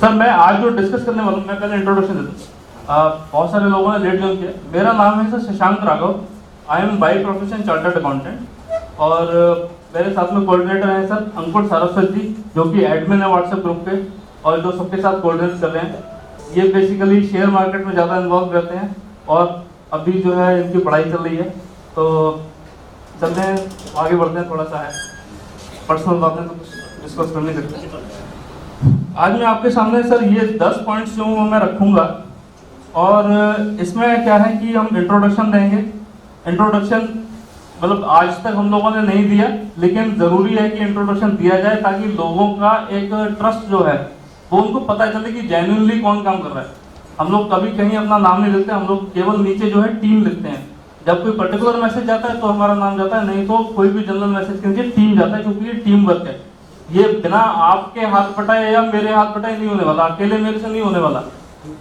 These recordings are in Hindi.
सर मैं आज जो डिस्कस करने वाला हूँ, मैं पहले इंट्रोडक्शन देता हूँ। बहुत सारे लोगों ने लेट ज्वाइन किया। मेरा नाम है sir Shashank Raghav. I am by profession chartered accountant और मेरे साथ में कोऑर्डिनेटर हैं सर अंकुर सारस्वत जी, जो कि एडमिन है व्हाट्सएप ग्रुप के और जो सबके साथ कोऑर्डिनेट कर रहे हैं। ये बेसिकली शेयर मार्केट में ज़्यादा इन्वॉल्व रहते हैं और अभी जो है इनकी पढ़ाई चल रही है। तो चलते हैं, आगे बढ़ते हैं। थोड़ा सा है पर्सनल बातें तो डिस्कस कर नहीं सकते। आज मैं आपके सामने सर ये 10 पॉइंट्स जो मैं रखूंगा और इसमें क्या है कि हम इंट्रोडक्शन देंगे। इंट्रोडक्शन मतलब आज तक हम लोगों ने नहीं दिया, लेकिन ज़रूरी है कि इंट्रोडक्शन दिया जाए ताकि लोगों का एक ट्रस्ट जो है वो उनको पता चले कि जेन्युइनली कौन काम कर रहा है। हम लोग कभी कहीं अपना नाम नहीं लिखते, हम लोग केवल नीचे जो है टीम लिखते हैं। जब कोई पर्टिकुलर मैसेज जाता है तो हमारा नाम जाता है, नहीं तो कोई भी जनरल मैसेज के नीचे टीम जाता है, क्योंकि ये टीम वर्क है। ये बिना आपके हाथ बटाए या मेरे हाथ बटाए नहीं होने वाला, अकेले मेरे से नहीं होने वाला।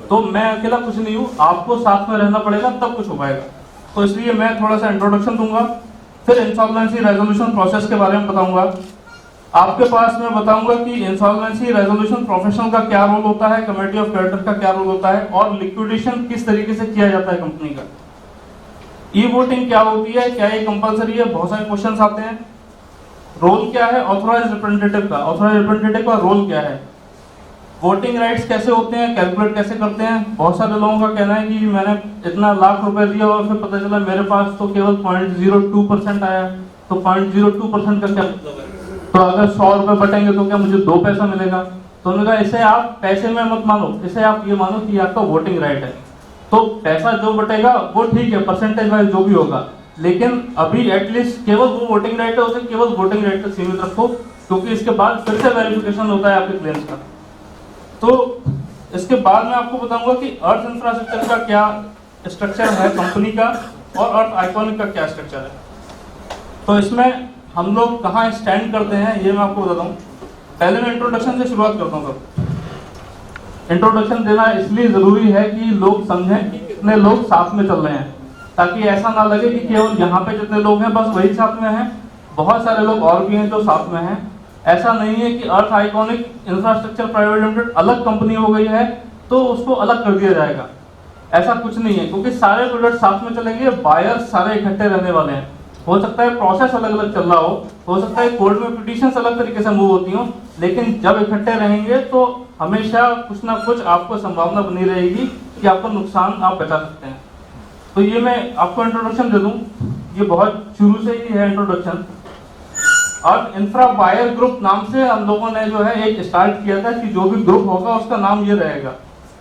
तो मैं अकेला कुछ नहीं हूँ, आपको साथ में रहना पड़ेगा तब कुछ हो पाएगा। तो इसलिए मैं थोड़ा सा इंट्रोडक्शन दूंगा, फिर इंसॉल्वेंसी रेजोल्यूशन प्रोसेस के बारे में बताऊंगा। आपके पास मैं बताऊंगा कि इंसॉल्वेंसी रेजोल्यूशन प्रोफेशनल का क्या रोल होता है, कमेटी ऑफ क्रेडिटर का क्या रोल होता है और लिक्विडेशन किस तरीके से किया जाता है कंपनी का। ई वोटिंग क्या होती है, क्या ये कंपलसरी है, बहुत सारे क्वेश्चंस आते हैं। रोल क्या है ऑथराइज्ड रिप्रेजेंटेटिव का, ऑथराइज्ड रिप्रेजेंटेटिव का रोल क्या है। वोटिंग राइट्स कैसे होते हैं, कैलकुलेट कैसे करते हैं। बहुत सारे लोगों का कहना है कि मैंने इतना लाख रुपए दिया और फिर पता चला मेरे पास तो केवल 0.02% आया, तो 0.02% का क्या मतलब है। तो अगर 100 रुपए बटेंगे तो क्या मुझे 2 पैसा मिलेगा। तो उन्होंने कहा इसे आप पैसे में मत मानो, इसे आप ये मानो कि आपका वोटिंग राइट है। तो पैसा जो बटेगा वो ठीक है, परसेंटेज वाइज जो भी होगा, लेकिन अभी एटलीस्ट केवल वो वोटिंग राइट है, उसे केवल वोटिंग राइट तक सीमित रखो, क्योंकि इसके बाद फिर से वेरिफिकेशन होता है आपके क्लेम्स का। तो इसके बाद मैं आपको बताऊंगा कि अर्थ इंफ्रास्ट्रक्चर का क्या स्ट्रक्चर है कंपनी का और अर्थ आइकॉनिक का क्या स्ट्रक्चर है। तो इसमें हम लोग कहाँ स्टैंड करते हैं ये मैं आपको बताता हूँ। पहले मैं इंट्रोडक्शन से शुरुआत करता हूँ। इंट्रोडक्शन देना इसलिए जरूरी है कि लोग समझें कि कितने लोग साथ में चल रहे हैं, ताकि ऐसा ना लगे कि केवल यहाँ पे जितने लोग हैं बस वही साथ में हैं, बहुत सारे लोग और भी हैं जो साथ में हैं। ऐसा नहीं है कि अर्थ आइकॉनिक इंफ्रास्ट्रक्चर प्राइवेट लिमिटेड अलग कंपनी हो गई है तो उसको अलग कर दिया जाएगा, ऐसा कुछ नहीं है, क्योंकि सारे प्रोडक्ट साथ में चलेंगे, बायर्स सारे इकट्ठे रहने वाले हैं। हो सकता है प्रोसेस अलग अलग चल रहा हो सकता है कोर्ट में पिटीशंस अलग तरीके से मूव होती हो, लेकिन जब इकट्ठे रहेंगे तो हमेशा कुछ ना कुछ आपको संभावना बनी रहेगी कि आपको नुकसान आप बचा सकते हैं। तो ये मैं आपको इंट्रोडक्शन दे दूं, ये बहुत शुरू से ही है इंट्रोडक्शन। अर्थ इंफ्रा बायर ग्रुप नाम से हम लोगों ने जो है एक स्टार्ट किया था कि जो भी ग्रुप होगा उसका नाम ये रहेगा।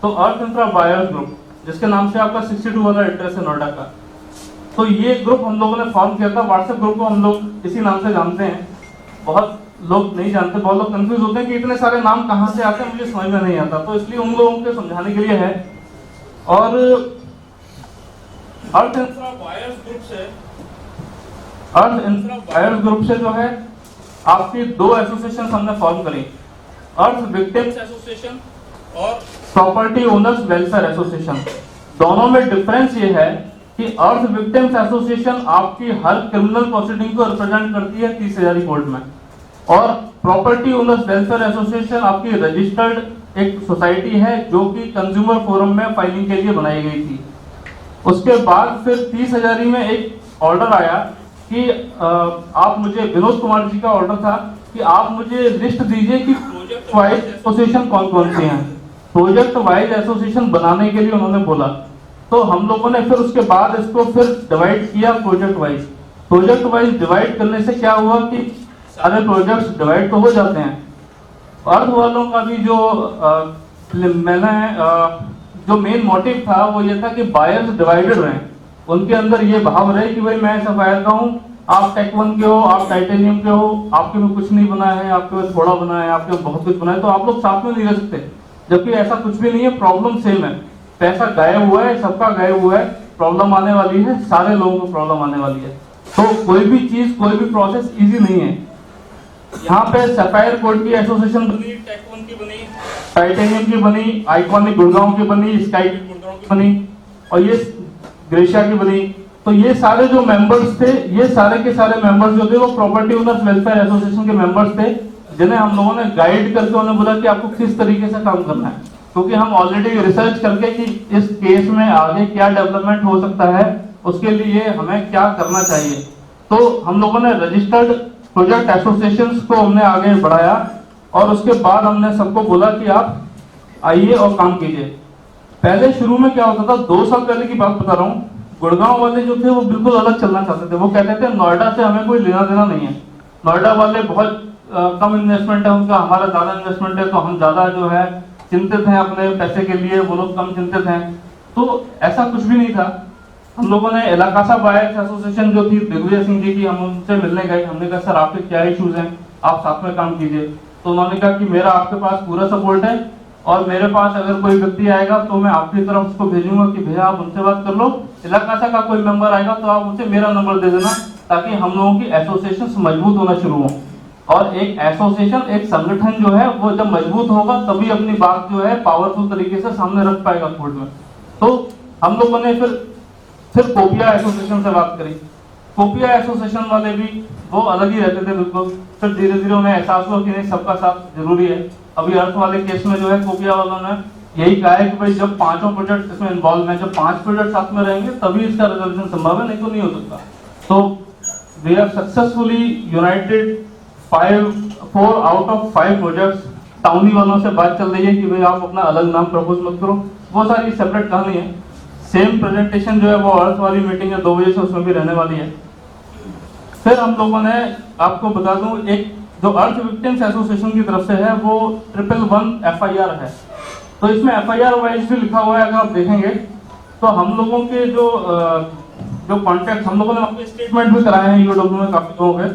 तो अर्थ इंफ्रा बायर ग्रुप, जिसके नाम से आपका 62 वाला एड्रेस है नोएडा का, तो ये ग्रुप हम लोगों ने फॉर्म किया था। व्हाट्सएप ग्रुप को हम लोग इसी नाम से जानते हैं। बहुत लोग नहीं जानते, बहुत लोग कंफ्यूज होते हैं कि इतने सारे नाम कहाँ से आते हैं, मुझे समझ में नहीं आता। तो इसलिए उन लोगों को समझाने के लिए है। और अर्थ इंफ्रा बायर्स ग्रुप से जो है आपकी 2 एसोसिएशन हमने फॉर्म करी, अर्थ विक्टिम्स एसोसिएशन और प्रॉपर्टी ओनर्स वेलफेयर एसोसिएशन। दोनों में डिफरेंस ये है कि अर्थ विक्टिम्स एसोसिएशन आपकी हर क्रिमिनल प्रोसीडिंग को रिप्रेजेंट करती है 30,000 कोर्ट में, और प्रॉपर्टी ओनर्स वेलफेयर एसोसिएशन आपकी रजिस्टर्ड एक सोसाइटी है जो कि कंज्यूमर फोरम में फाइलिंग के लिए बनाई गई थी। उसके बाद फिर 30,000 में एक ऑर्डर आया कि आप मुझे, विनोद कुमार जी का ऑर्डर था कि आप मुझे लिस्ट दीजिए कि प्रोजेक्ट वाइज एसोसिएशन कौन कौन सी हैं। प्रोजेक्ट वाइज एसोसिएशन बनाने के लिए उन्होंने बोला, तो हम लोगों ने फिर उसके बाद इसको फिर डिवाइड किया project wise. Project wise divide करने से क्या हुआ कि सारे प्रोजेक्ट्स डिवाइड तो हो जाते हैं। अर्थ वालों का भी जो जो मेन मोटिव था वो ये था कि बायर्स डिवाइडेड रहे, उनके अंदर ये भाव रहे कि भाई मैं सफायर का हूँ, आप टेक 1 के हो, आप टाइटेनियम के हो, आपके में कुछ नहीं बना है, आपके में थोड़ा बना है, आपके में बहुत कुछ बना है, तो आप लोग साथ में नहीं रह सकते। जबकि ऐसा कुछ भी नहीं है, प्रॉब्लम सेम है, पैसा गायब हुआ है, सबका गायब हुआ है, प्रॉब्लम आने वाली है, सारे लोगों को प्रॉब्लम आने वाली है। तो कोई भी चीज, कोई भी प्रोसेस इजी नहीं है। यहाँ पे सफायर कोड की एसोसिएशन बनी, टेक 1 की बनी, टाइटेनियम की बनी, आइकॉनिक गुड़गांव की बनी, स्काई गुड़गांव की बनी और ये ग्रेशिया की बनी। तो ये सारे जो मेंबर्स थे, ये सारे के सारे मेंबर्स जो थे वो प्रॉपर्टी ओनर्स वेलफेयर एसोसिएशन के मेंबर्स थे, जिन्हें हम लोगों ने गाइड करके उन्हें बोला कि आपको किस तरीके से काम करना है, क्योंकि हम ऑलरेडी रिसर्च करके कि इस केस में आगे क्या डेवलपमेंट हो सकता है, उसके लिए हमें क्या करना चाहिए। तो हम लोगों ने रजिस्टर्ड प्रोजेक्ट एसोसिएशंस को हमने आगे बढ़ाया और उसके बाद हमने सबको बोला कि आप आइए और काम कीजिए। पहले शुरू में क्या होता था, 2 साल पहले की बात बता रहा हूँ, गुड़गांव वाले जो थे वो बिल्कुल अलग चलना चाहते थे। वो कहते थे नोएडा से हमें कोई लेना देना नहीं है, नोएडा वाले बहुत कम इन्वेस्टमेंट है उनका, हमारा ज्यादा इन्वेस्टमेंट है, तो हम ज्यादा जो है चिंतित हैं अपने पैसे के लिए, वो लोग कम चिंतित हैं। तो ऐसा कुछ भी नहीं था। हम लोगों ने इलाकासा बायर्स एसोसिएशन जो थी दिग्विजय सिंह जी की, हम उनसे मिलने गए। हमने कहा सर आपके क्या इश्यूज हैं, आप साथ में काम कीजिए। तो उन्होंने कहा कि मेरा आपके पास पूरा सपोर्ट है और मेरे पास अगर कोई व्यक्ति आएगा तो मैं आपकी तरफ उसको भेजूंगा कि भैया आप उनसे बात कर लो, इलाकासा का कोई मेंबर आएगा तो आप उनसे मेरा नंबर दे देना, ताकि हम लोगों की एसोसिएशन मजबूत होना शुरू हो। और एक एसोसिएशन, एक संगठन जो है वो जब मजबूत होगा तभी अपनी बात जो है पावरफुल तरीके से सामने रख पाएगा कोर्ट में। तो हम लोगों ने फिर कोपिया एसोसिएशन से बात करी। कोपिया एसोसिएशन वाले भी वो अलग ही रहते थे बिल्कुल। फिर धीरे धीरे उन्हें एहसास हुआ कि नहीं, सबका साथ जरूरी है। अभी अर्थ वाले केस में जो है कोपिया वालों ने यही कहा है कि भाई जब 5 प्रोजेक्ट इसमें इन्वॉल्व हैं, जब 5 प्रोजेक्ट साथ में रहेंगे तभी इसका रेजोल्यूशन संभव है, नहीं तो नहीं हो सकता। तो we have successfully united 4 out of 5 projects. टाउनी वालों से बात चल रही है कि भाई आप अपना अलग नाम प्रपोज मत करो, वो सारी सेपरेट कहानी है। सेम प्रेजेंटेशन जो है वो अर्थ वाली मीटिंग है 2 बजे से, उसमें भी रहने वाली है। फिर हम लोगों ने, आपको बता दूं, एक जो अर्थ विक्टिम्स एसोसिएशन की तरफ से है वो 111 FIR है। तो इसमें FIR वाइज भी लिखा हुआ है, अगर आप देखेंगे तो हम लोगों के जो कॉन्टेक्ट हम लोगों ने वहाँ पे स्टेटमेंट भी कराए हैं UW में काफी लोग हैं।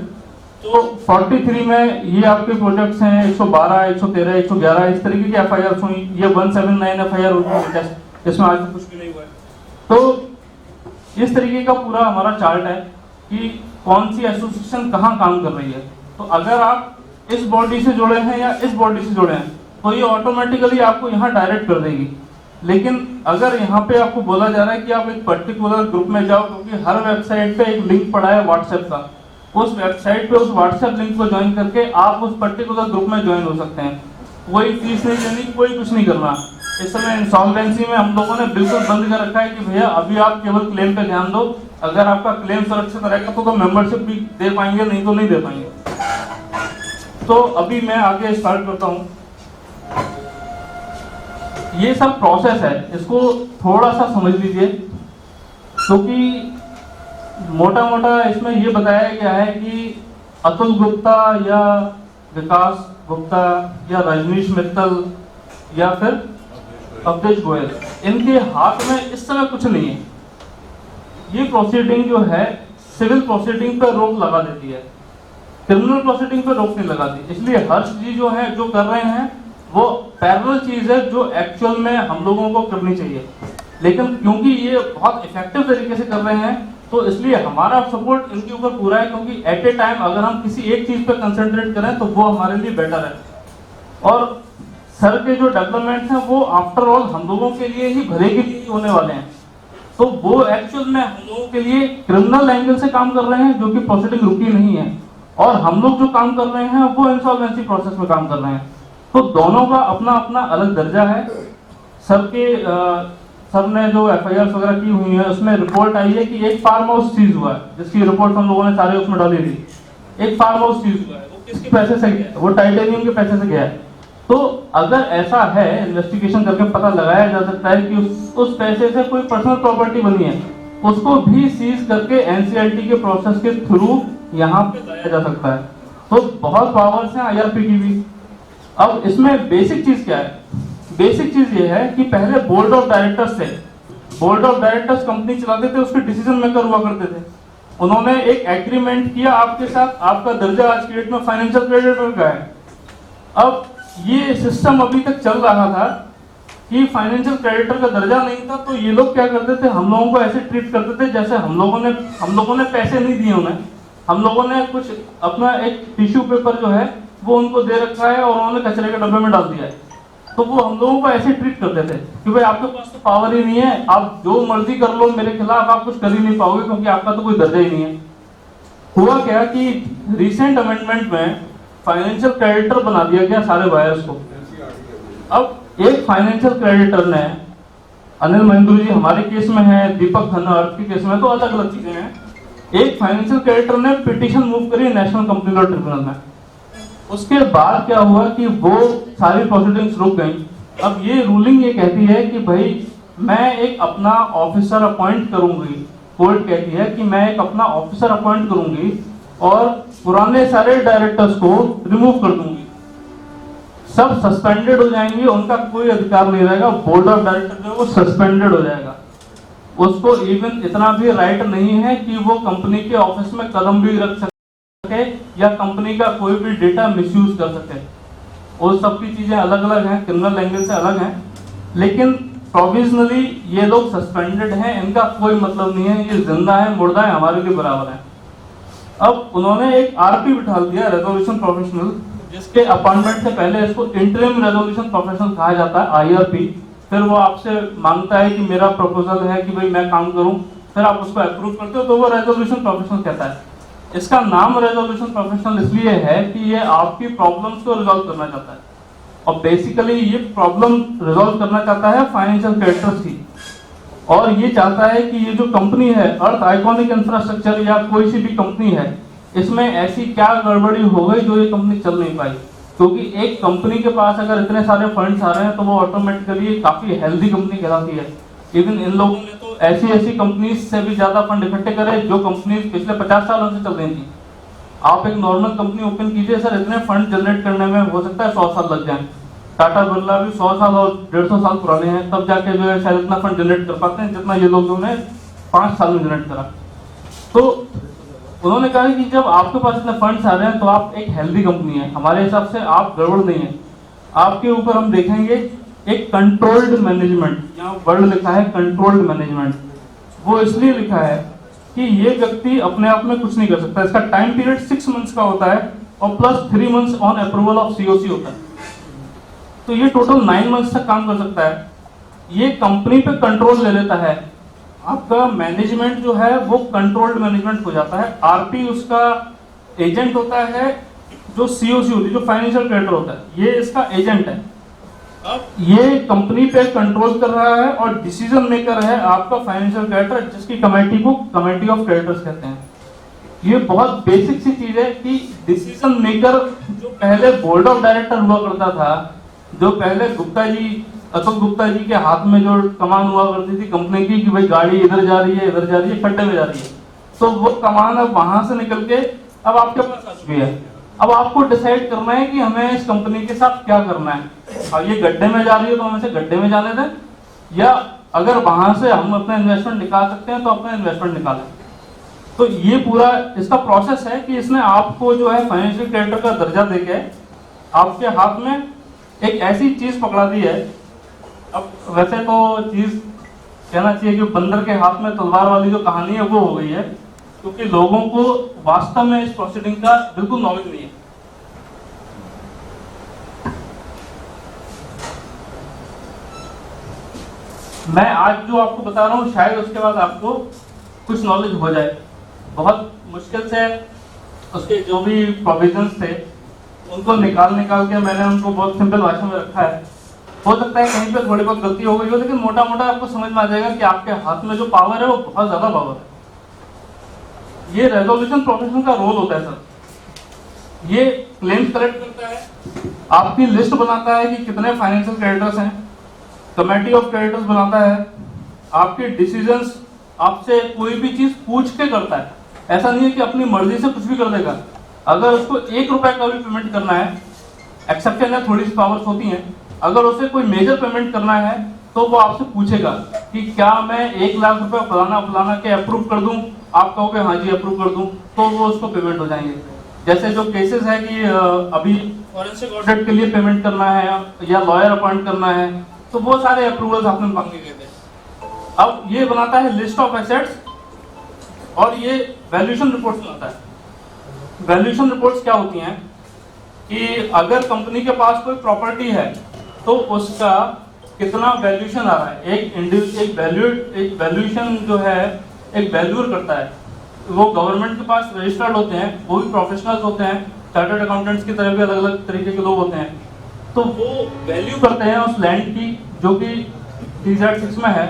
तो 43 में ये आपके प्रोजेक्ट्स हैं, 112, 113, 111 इस तरीके की FIR हुई। ये 179 FIR हुई, इसमें आज तक कुछ भी नहीं हुआ है। तो इस तरीके का पूरा हमारा चार्ट है कि कौन सी एसोसिएशन कहाँ काम कर रही है। तो अगर आप इस बॉडी से जुड़े हैं या इस बॉडी से जुड़े हैं तो ये ऑटोमेटिकली आपको यहाँ डायरेक्ट कर देगी। लेकिन अगर यहाँ पे आपको बोला जा रहा है कि आप एक पर्टिकुलर ग्रुप में जाओ, क्योंकि हर वेबसाइट पे एक लिंक पड़ा है व्हाट्सएप का, उस वेबसाइट पे उस व्हाट्सएप लिंक को ज्वाइन करके आप उस पर्टिकुलर ग्रुप में ज्वाइन हो सकते हैं। कोई फीस नहीं देनी, कोई कुछ नहीं करना। इस समय इंसॉल्वेंसी में हम लोगों ने बिल्कुल बंद कर रखा है कि भैया अभी आप केवल क्लेम पे ध्यान दो, अगर आपका क्लेम सुरक्षित रहेगा तो मेंबरशिप भी दे पाएंगे, नहीं तो नहीं दे पाएंगे। तो अभी मैं आगे स्टार्ट करता हूँ। ये सब प्रोसेस है, इसको थोड़ा सा समझ लीजिए, क्योंकि मोटा मोटा इसमें ये बताया गया है कि अतुल गुप्ता या विकास गुप्ता या रजनीश मित्तल या फिर अवधेश गोयल, इनके हाथ में इस समय कुछ नहीं है। ये प्रोसीडिंग जो है सिविल प्रोसीडिंग पर रोक लगा देती है, क्रिमिनल प्रोसीडिंग पर रोक नहीं लगाती। इसलिए हर्ष जी जो है जो कर रहे हैं वो पैरेलल चीज है जो एक्चुअल में हम लोगों को करनी चाहिए। लेकिन क्योंकि ये बहुत इफेक्टिव तरीके से कर रहे हैं तो इसलिए हमारा सपोर्ट इनके ऊपर पूरा है, क्योंकि एट ए टाइम अगर हम किसी एक चीज पर कंसंट्रेट करें तो वो हमारे लिए बेटर है। और सर के जो डेवलपमेंट हैं वो आफ्टर ऑल हम लोगों के लिए ही, भले के लिए ही होने वाले हैं। तो वो एक्चुअल में हम लोगों के लिए क्रिमिनल एंगल से काम कर रहे हैं, जो कि प्रोसीडिंग रुकी नहीं है, और हम लोग जो काम कर रहे हैं वो इंसॉल्वेंसी प्रोसेस में काम कर रहे हैं। तो दोनों का अपना अपना अलग दर्जा है। सर ने जो FIR वगैरह की हुई है उसमें रिपोर्ट आई है कि एक फार्म हाउस सीज हुआ है, जिसकी रिपोर्ट हम लोगों ने सारे उसमें डाली थी। एक फार्म हाउस सीज हुआ है, वो किसके पैसे से गया है? वो टाइटेनियम के पैसे से गया है। तो अगर ऐसा है, इन्वेस्टिगेशन करके पता लगाया जा सकता है कि उस पैसे से कोई पर्सनल प्रॉपर्टी बनी है, उसको भी सीज करके NCLT के प्रोसेस के थ्रू यहाँ पे लाया जा सकता है। तो बहुत पावर्स हैं IRP की भी। अब इसमें बेसिक चीज क्या है? बेसिक चीज ये है कि पहले बोर्ड ऑफ डायरेक्टर्स थे। बोर्ड ऑफ डायरेक्टर्स कंपनी चलाते थे, उसके डिसीजन मेकर हुआ करते थे। उन्होंने एक एग्रीमेंट किया आपके साथ, आपका दर्जा आज की डेट में फाइनेंशियल क्रेडिटर का है। अब ये सिस्टम अभी तक चल रहा था कि फाइनेंशियल क्रेडिटर का दर्जा नहीं था, तो ये लोग क्या करते थे, हम लोगों को ऐसे ट्रीट करते थे जैसे हम लोगों ने पैसे नहीं दिए उन्हें। हम लोगों ने कुछ अपना एक टिश्यू पेपर जो है वो उनको दे रखा है और उन्होंने कचरे के डब्बे में डाल दिया है। तो वो हम लोगों को ऐसे ट्रीट करते थे कि भाई आपके पास तो पावर ही नहीं है, आप जो मर्जी कर लो मेरे खिलाफ, आप कुछ कर ही नहीं पाओगे क्योंकि आपका तो कोई दर्जा ही नहीं है। हुआ क्या कि रिसेंट अमेंडमेंट में फाइनेंशियल क्रेडिटर बना दिया गया सारे बायर्स को। अब एक फाइनेंशियल क्रेडिटर ने, अनिल महेंद्रू जी हमारे केस में है, दीपक खन्ना अर्थ के केस में, तो अलग अलग चीजें हैं। एक फाइनेंशियल क्रेडिटर ने पिटीशन मूव करी नेशनल कंपनी लॉ ट्रिब्यूनल में। उसके बाद क्या हुआ कि वो सारी प्रोसीडिंग्स रुक गई। अब ये रूलिंग ये कहती है कि भाई मैं एक अपना ऑफिसर अपॉइंट करूंगी, कोर्ट कहती है कि मैं एक अपना ऑफिसर अपॉइंट करूंगी और पुराने सारे डायरेक्टर्स को रिमूव कर दूंगी, सब सस्पेंडेड हो जाएंगे, उनका कोई अधिकार नहीं रहेगा, बोर्ड ऑफ डायरेक्टर जो है वो सस्पेंडेड हो जाएगा। उसको इवन इतना भी राइट नहीं है कि वो कंपनी के ऑफिस में कदम भी रख सके या कंपनी का कोई भी डेटा मिसयूज कर सके। वो सब की चीजें अलग अलग हैं, क्रिमिनल एंगल से अलग हैं, लेकिन प्रोविजनली ये लोग सस्पेंडेड हैं, इनका कोई मतलब नहीं है, ये जिंदा है मुर्दा है, हमारे लिए बराबर है। अब उन्होंने एक आरपी बिठा दिया, रेजोल्यूशन प्रोफेशनल, जिसके अपॉइंटमेंट से पहले इसको इंटरिम रेजोल्यूशन प्रोफेशनल कहा जाता है, आईआरपी। फिर वो आपसे मांगता है कि मेरा प्रपोजल है कि भाई मैं काम करूं, फिर आप उसको अप्रूव करते हो तो वो रेजोल्यूशन प्रोफेशनल कहता है। इसका नाम रेजोल्यूशन प्रोफेशनल इसलिए है कि ये आपकी प्रॉब्लम्स को रिजॉल्व करना चाहता है, और बेसिकली ये प्रॉब्लम रिजॉल्व करना चाहता है फाइनेंशियल क्रेडिटर्स की, और ये चाहता है कि ये जो कंपनी है अर्थ आइकॉनिक इंफ्रास्ट्रक्चर या कोई सी भी कंपनी है, इसमें ऐसी क्या गड़बड़ी हो गई जो ये कंपनी चल नहीं पाई। क्योंकि एक कंपनी के पास अगर इतने सारे फंड्स आ रहे हैं तो वो ऑटोमेटिकली काफी हेल्दी कंपनी कहलाती है। इवन इन लोगों ने तो ऐसी कंपनीज से भी ज्यादा फंड इकट्ठे करे जो कंपनीज पिछले 50 सालों से चल रही थी। आप एक नॉर्मल कंपनी ओपन कीजिए सर, इतने फंड जनरेट करने में हो सकता है 100 साल लग जाए। टाटा बिरला भी 100 साल और 150 साल पुराने हैं, तब जाके जो है शायद इतना फंड जनरेट कर पाते हैं जितना ये लोगों ने 5 साल में जनरेट करा। तो उन्होंने कहा कि जब आपके पास इतने फंड्स आ रहे हैं तो आप एक हेल्दी कंपनी है, हमारे हिसाब से आप गड़बड़ नहीं है। आपके ऊपर हम देखेंगे एक कंट्रोल्ड मैनेजमेंट, यहाँ वर्ड लिखा है कंट्रोल्ड मैनेजमेंट। वो इसलिए लिखा है कि ये व्यक्ति अपने आप में कुछ नहीं कर सकता। इसका टाइम पीरियड 6 मंथ्स का होता है और plus 3 months on approval of COC होता है, तो ये टोटल 9 मंथ्स तक काम कर सकता है। ये कंपनी पे कंट्रोल ले लेता है, आपका मैनेजमेंट जो है वो कंट्रोल्ड मैनेजमेंट हो जाता है। आरपी उसका एजेंट होता है, जो सीओसी होती है, जो फाइनेंशियल क्रेडिटर होता है, ये इसका एजेंट है। अब ये कंपनी पे कंट्रोल कर रहा है और डिसीजन मेकर है आपका फाइनेंशियल क्रेडिटर, जिसकी कमेटी को कमेटी ऑफ क्रेडिटर्स कहते हैं। ये बहुत बेसिक सी चीज है कि डिसीजन मेकर जो पहले बोर्ड ऑफ डायरेक्टर हुआ करता था, जो पहले गुप्ता जी, अतुल गुप्ता जी के हाथ में जो कमान हुआ करती थी कंपनी की कि भाई गाड़ी इधर जा रही है, इधर जा रही है, खड्डे में जा रही है, तो वो कमान अब वहां से निकल के अब आपके पास आ चुकी है। अब आपको डिसाइड करना है कि हमें इस कंपनी के साथ क्या करना है। अब ये गड्ढे में जा रही है तो हम इसे गड्ढे में जाने दें, या अगर वहां से हम अपना इन्वेस्टमेंट निकाल सकते हैं तो अपना इन्वेस्टमेंट निकालें। तो ये पूरा इसका प्रोसेस है कि इसने आपको जो है फाइनेंशियल क्रेडिटर का दर्जा देके आपके हाथ में एक ऐसी चीज पकड़ा दी है। अब वैसे तो चीज कहना चाहिए कि बंदर के हाथ में तलवार वाली जो कहानी है वो हो गई है, क्योंकि लोगों को वास्तव में इस प्रोसीडिंग का बिल्कुल नॉलेज नहीं है। मैं आज जो आपको बता रहा हूँ शायद उसके बाद आपको कुछ नॉलेज हो जाए। बहुत मुश्किल से उसके जो भी प्रोविजंस थे उनको निकाल के मैंने उनको बहुत सिंपल भाषा में रखा है। हो सकता है कहीं पे थोड़ी बहुत गलती हो गई हो, लेकिन मोटा मोटा आपको समझ में आ जाएगा कि आपके हाथ में जो पावर है वो बहुत ज्यादा पावर है। ये रेजोल्यूशन प्रोफेशनल का रोल होता है सर। ये क्लेम्स कलेक्ट करता है, आपकी लिस्ट बनाता है कि कितने फाइनेंशियल क्रेडिटर्स हैं, कमेटी ऑफ क्रेडिटर्स बनाता है, आपके डिसीजंस आपसे कोई भी चीज पूछ के करता है। ऐसा नहीं है कि अपनी मर्जी से कुछ भी कर देगा। अगर उसको 1 रुपए का भी पेमेंट करना है, एक्सेप्शन है, थोड़ी सी पावर्स होती हैं, अगर उसे कोई मेजर पेमेंट करना है तो वो आपसे पूछेगा कि क्या मैं 1 लाख रुपए फलाना के अप्रूव कर दूं। आप कहोगे हाँ जी अप्रूव कर दूं, तो वो उसको पेमेंट हो जाएंगे। जैसे जो केसेस है कि अभी फॉरेंसिक ऑडिट के लिए पेमेंट करना है या लॉयर अपॉइंट करना है, तो वो सारे अप्रूवल्स आपने मांगे गए थे। अब ये बनाता है लिस्ट ऑफ एसेट्स और ये वैल्यूएशन रिपोर्ट्स बनाता है। वैल्यूएशन रिपोर्ट्स क्या होती हैं कि अगर कंपनी के पास कोई प्रॉपर्टी है तो उसका कितना वैल्यूएशन आ रहा है। एक वैल्यूएशन जो है एक वैल्यूअर करता है। वो गवर्नमेंट के पास रजिस्टर्ड होते हैं, वो भी प्रोफेशनल्स होते हैं, चार्टर्ड अकाउंटेंट्स की तरह भी अलग अलग तरीके के लोग होते हैं, तो वो वैल्यू करते हैं उस लैंड की जो कि TZ6 में है,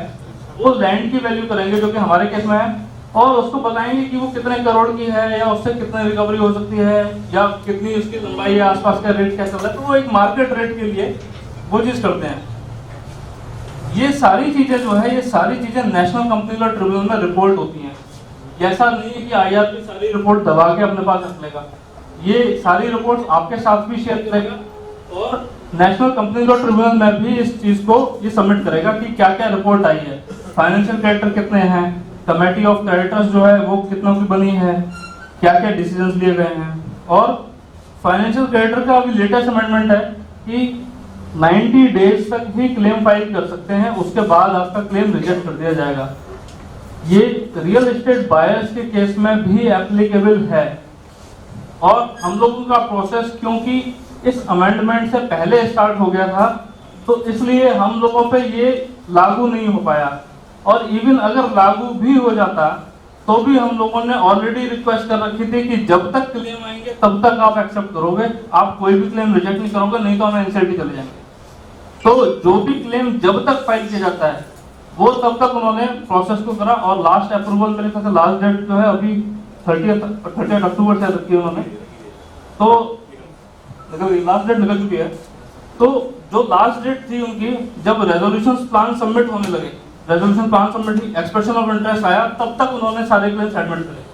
वो लैंड की वैल्यू करेंगे जो कि हमारे केस में है, और उसको बताएंगे कि वो कितने करोड़ की है, या उससे कितने रिकवरी हो सकती है, या कितनी उसकी लंबाई है, आसपास का रेट क्या चल रहा है। तो वो एक मार्केट रेट के लिए वो चीज करते हैं। ये सारी चीजें जो है, ये सारी चीजें नेशनल कंपनी लॉ ट्रिब्यूनल में रिपोर्ट होती हैं। ऐसा नहीं है कि IRP सारी रिपोर्ट दबा के अपने पास रख लेगा, ये सारी रिपोर्ट आपके साथ भी शेयर करेगा, और नेशनल कंपनी लॉ ट्रिब्यूनल में भी इस चीज को ये सबमिट करेगा कि क्या क्या रिपोर्ट आई है, फाइनेंशियल क्रेडिटर कितने हैं, कमेटी ऑफ क्रेडिटर्स जो है वो कितनों की बनी है, क्या क्या डिसीजंस लिए गए हैं। और फाइनेंशियल क्रेडिटर का अभी लेटेस्ट अमेंडमेंट है कि 90 डेज तक ही क्लेम फाइल कर सकते हैं, उसके बाद आपका क्लेम रिजेक्ट कर दिया जाएगा। ये रियल एस्टेट बायर्स के केस में भी एप्लीकेबल है। और हम लोगों का प्रोसेस क्योंकि इस अमेंडमेंट से पहले स्टार्ट हो गया था, तो इसलिए हम लोगों पे ये लागू नहीं हो पाया। और इवन अगर लागू भी हो जाता तो भी हम लोगों ने ऑलरेडी रिक्वेस्ट कर रखी थी कि जब तक क्लेम आएंगे तब तक आप एक्सेप्ट करोगे, आप कोई भी क्लेम रिजेक्ट नहीं करोगे, नहीं तो हम एनसीएलटी चले जाएंगे। तो जो भी क्लेम जब तक फाइल किया जाता है वो तब तक उन्होंने प्रोसेस को करा। और लास्ट अप्रूवल मेरे ख्याल से लास्ट डेट जो है अभी 30 अक्टूबर से रखी है उन्होंने, तो लास्ट डेट निकल चुकी है। तो जो लास्ट डेट थी उनकी, जब रेजोल्यूशन प्लान सबमिट होने लगे, resolution plan submit expression of interest आया, तब तक उन्होंने सारे क्लेम सेटलमेंट करे।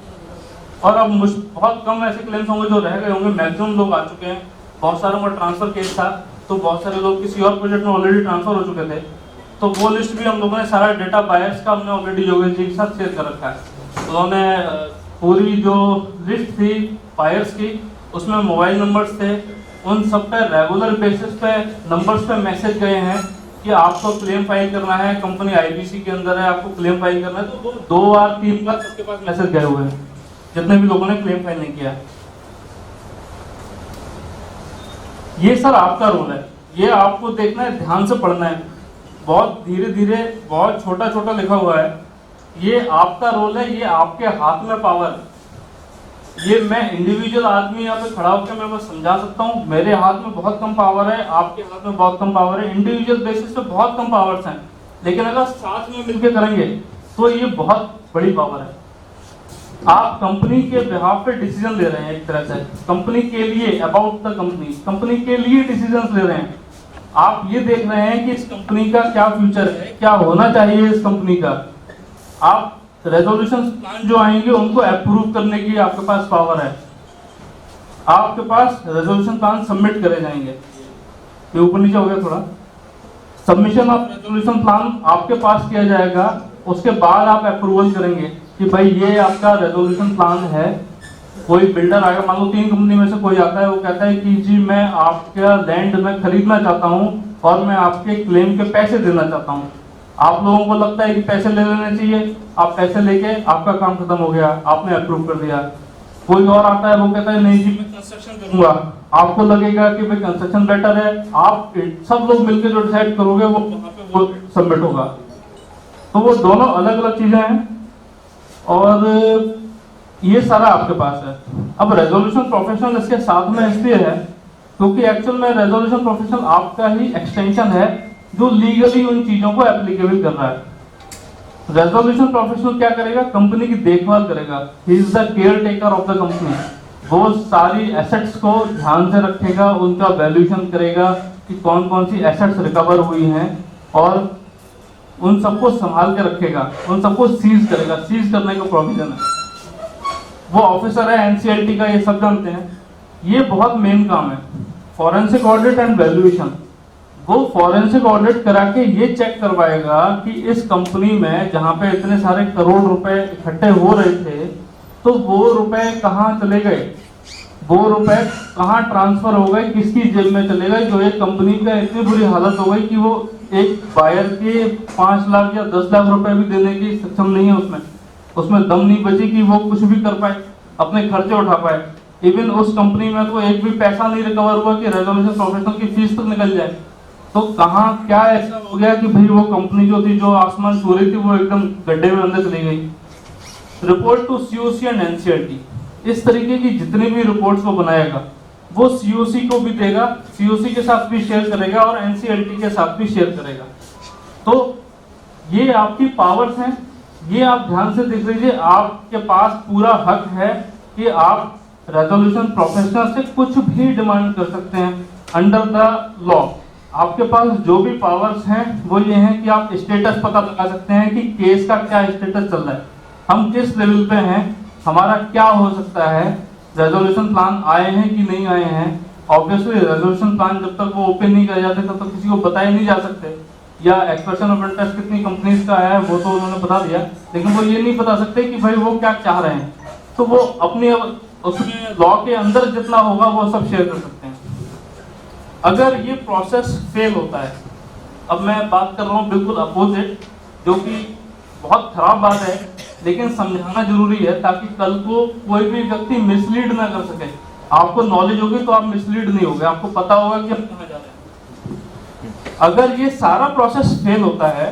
और अब बहुत कम ऐसे क्लेम्स होंगे जो रह गए होंगे, मैक्सिमम लोग आ चुके हैं। बहुत सारों का ट्रांसफर केस था, तो बहुत सारे लोग किसी और प्रोजेक्ट में ऑलरेडी ट्रांसफर हो चुके थे, तो वो लिस्ट भी हम लोगों ने सारा डेटा बायर्स का हमने ऑलरेडी योगेश जी के साथ शेयर कर रखा है। उन्होंने पूरी जो लिस्ट थी बायर्स की, उसमें मोबाइल नंबर्स थे, उन सब पे रेगुलर बेसिस पे नंबर्स पे मैसेज गए हैं कि आपको क्लेम फाइल करना है, कंपनी IBC के अंदर है, आपको क्लेम फाइल करना है। तो वो 2 बार 3 बार सबके पास मैसेज गए हुए हैं जितने भी लोगों ने क्लेम फाइल नहीं किया। ये सर आपका रोल है, ये आपको देखना है, ध्यान से पढ़ना है, बहुत धीरे धीरे, बहुत छोटा छोटा लिखा हुआ है। ये आपका रोल है, ये आपके हाथ में पावर है। ये मैं इंडिविजुअल आदमी यहाँ पे खड़ा होकर मैं बस समझा सकता हूँ, मेरे हाथ में बहुत कम पावर है, आपके हाथ में बहुत कम पावर है, इंडिविजुअल बेसिस पे बहुत कम पावर्स हैं, लेकिन अगर साथ में मिलकर करेंगे तो ये बहुत बड़ी पावर है। आप कंपनी के बिहाफ पे डिसीजन ले रहे हैं, एक तरह से कंपनी के लिए, अबाउट द कंपनी, कंपनी के लिए डिसीजन ले रहे हैं। आप ये देख रहे हैं कि इस कंपनी का क्या फ्यूचर है, क्या होना चाहिए इस कंपनी का। आप रेजोल्यूशन प्लान जो आएंगे उनको अप्रूव करने की आपके पास पावर है, आपके पास रेजोल्यूशन प्लान सबमिट करे जाएंगे। ये ऊपर नीचे हो गया थोड़ा, सबमिशन ऑफ रेजोल्यूशन प्लान आपके पास किया जाएगा, उसके बाद आप अप्रूवल करेंगे कि भाई ये आपका रेजोल्यूशन प्लान है। कोई बिल्डर आएगा, मान लो 3 कंपनी में से कोई आता है, वो कहता है कि जी मैं आपका लैंड में खरीदना चाहता हूँ और मैं आपके क्लेम के पैसे देना चाहता हूँ। आप लोगों को लगता है कि पैसे ले लेने चाहिए, आप पैसे लेके आपका काम खत्म हो गया, आपने अप्रूव कर दिया। कोई और आता है, वो कहता है नहीं जी मैं कंस्ट्रक्शन करूंगा, आपको लगेगा कि भाई कंस्ट्रक्शन बेटर है, आप सब लोग मिलकर जो डिसाइड करोगे वो वहां पे वो सबमिट होगा। तो वो दोनों अलग अलग चीजें हैं और ये सारा आपके पास है। अब रेजोल्यूशन प्रोफेशनल इसके साथ में इसलिए है क्योंकि एक्चुअल में रेजोल्यूशन प्रोफेशनल आपका ही एक्सटेंशन है जो लीगली उन चीजों को एप्लीकेबल कर रहा है। रेजोल्यूशन प्रोफेशनल क्या करेगा, कंपनी की देखभाल करेगा, he is the care taker of the company. वो सारी एसेट्स को ध्यान से रखेगा, उनका वैल्यूएशन करेगा कि कौन कौन सी एसेट्स रिकवर हुई हैं और उन सबको संभाल के रखेगा, उन सबको सीज करेगा, सीज करने का प्रोविजन है। वो ऑफिसर है एनसीएलटी का, ये सब जानते हैं। ये बहुत मेन काम है, फॉरेंसिक ऑडिट एंड वैल्यूएशन। वो फॉरेंसिक ऑडिट करा के ये चेक करवाएगा कि इस कंपनी में जहां पे इतने सारे करोड़ रुपए इकट्ठे हो रहे थे तो वो रुपए कहाँ चले गए, वो रुपए कहाँ ट्रांसफर हो गए, किसकी जेब में चले गए, जो एक कंपनी का इतनी बुरी हालत हो गई कि वो एक बायर के 5 लाख या 10 लाख रुपए भी देने की सक्षम नहीं है, उसमें दम नहीं बची कि वो कुछ भी कर पाए, अपने खर्चे उठा पाए। इवन उस कंपनी में तो एक भी पैसा नहीं रिकवर हुआ कि रेजोल्यूशन प्रोफेशनल की फीस तक निकल जाए। तो कहाँ क्या ऐसा हो गया कि भाई वो कंपनी जो थी, जो आसमान छू रही थी, वो एकदम गड्ढे में अंदर चली गई। Report to COC and NCLT, इस तरीके की जितनी भी रिपोर्ट्स को बनाएगा वो सीओसी को भी देगा, सीओसी के साथ भी शेयर करेगा और एनसीएलटी के साथ भी शेयर करेगा। तो ये आपकी पावर्स हैं, ये आप ध्यान से देख लीजिए। आपके पास पूरा हक है कि आप रेजोल्यूशन प्रोफेशनल से कुछ भी डिमांड कर सकते हैं अंडर द लॉ। आपके पास जो भी पावर्स हैं वो ये हैं कि आप स्टेटस पता लगा सकते हैं कि केस का क्या स्टेटस चल रहा है, हम किस लेवल पे हैं, हमारा क्या हो सकता है, रेजोल्यूशन प्लान आए हैं कि नहीं आए हैं। ऑब्वियसली रेजोल्यूशन प्लान जब तक वो ओपन नहीं करे जाते तब तक किसी को बताए नहीं जा सकते, या एक्सप्रेशन ऑफ इंटरेस्ट कितनी कंपनीज का है वो तो उन्होंने बता दिया, लेकिन वो ये नहीं बता सकते कि भाई वो क्या चाह रहे हैं। तो वो अपने उसमें लॉ के अंदर जितना होगा वो सब शेयर कर सकते हैं। अगर ये प्रोसेस फेल होता है, अब मैं बात कर रहा हूँ बिल्कुल अपोजिट, जो कि बहुत खराब बात है, लेकिन समझाना जरूरी है ताकि कल को कोई भी व्यक्ति मिसलीड ना कर सके। आपको नॉलेज होगी तो आप मिसलीड नहीं होगे, आपको पता होगा कि हम कहाँ जा रहे हैं। अगर ये सारा प्रोसेस फेल होता है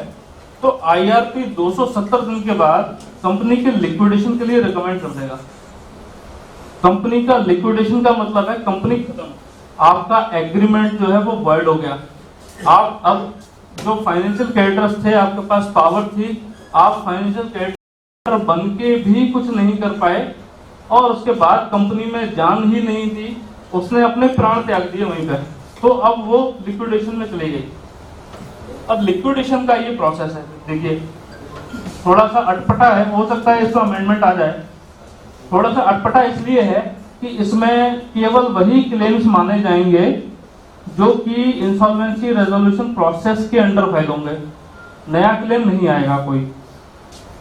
तो आईआरपी 270 दिन के बाद कंपनी के लिक्विडेशन के लिए रिकमेंड कर देगा। कंपनी का लिक्विडेशन का मतलब है कंपनी खत्म, आपका एग्रीमेंट जो है वो वॉइड हो गया। आप अब जो फाइनेंशियल क्रेडिटर्स थे, आपके पास पावर थी, आप फाइनेंशियल क्रेडिटर बन के भी कुछ नहीं कर पाए और उसके बाद कंपनी में जान ही नहीं थी, उसने अपने प्राण त्याग दिए वहीं पर, तो अब वो लिक्विडेशन में चली गई। अब लिक्विडेशन का ये प्रोसेस है, देखिए थोड़ा सा अटपटा है, हो सकता है इसको अमेंडमेंट आ जाए। थोड़ा सा अटपटा इसलिए है कि इसमें केवल वही क्लेम्स माने जाएंगे जो कि इंसॉल्वेंसी रेजोल्यूशन प्रोसेस के अंडर फाइल होंगे, नया क्लेम नहीं आएगा कोई।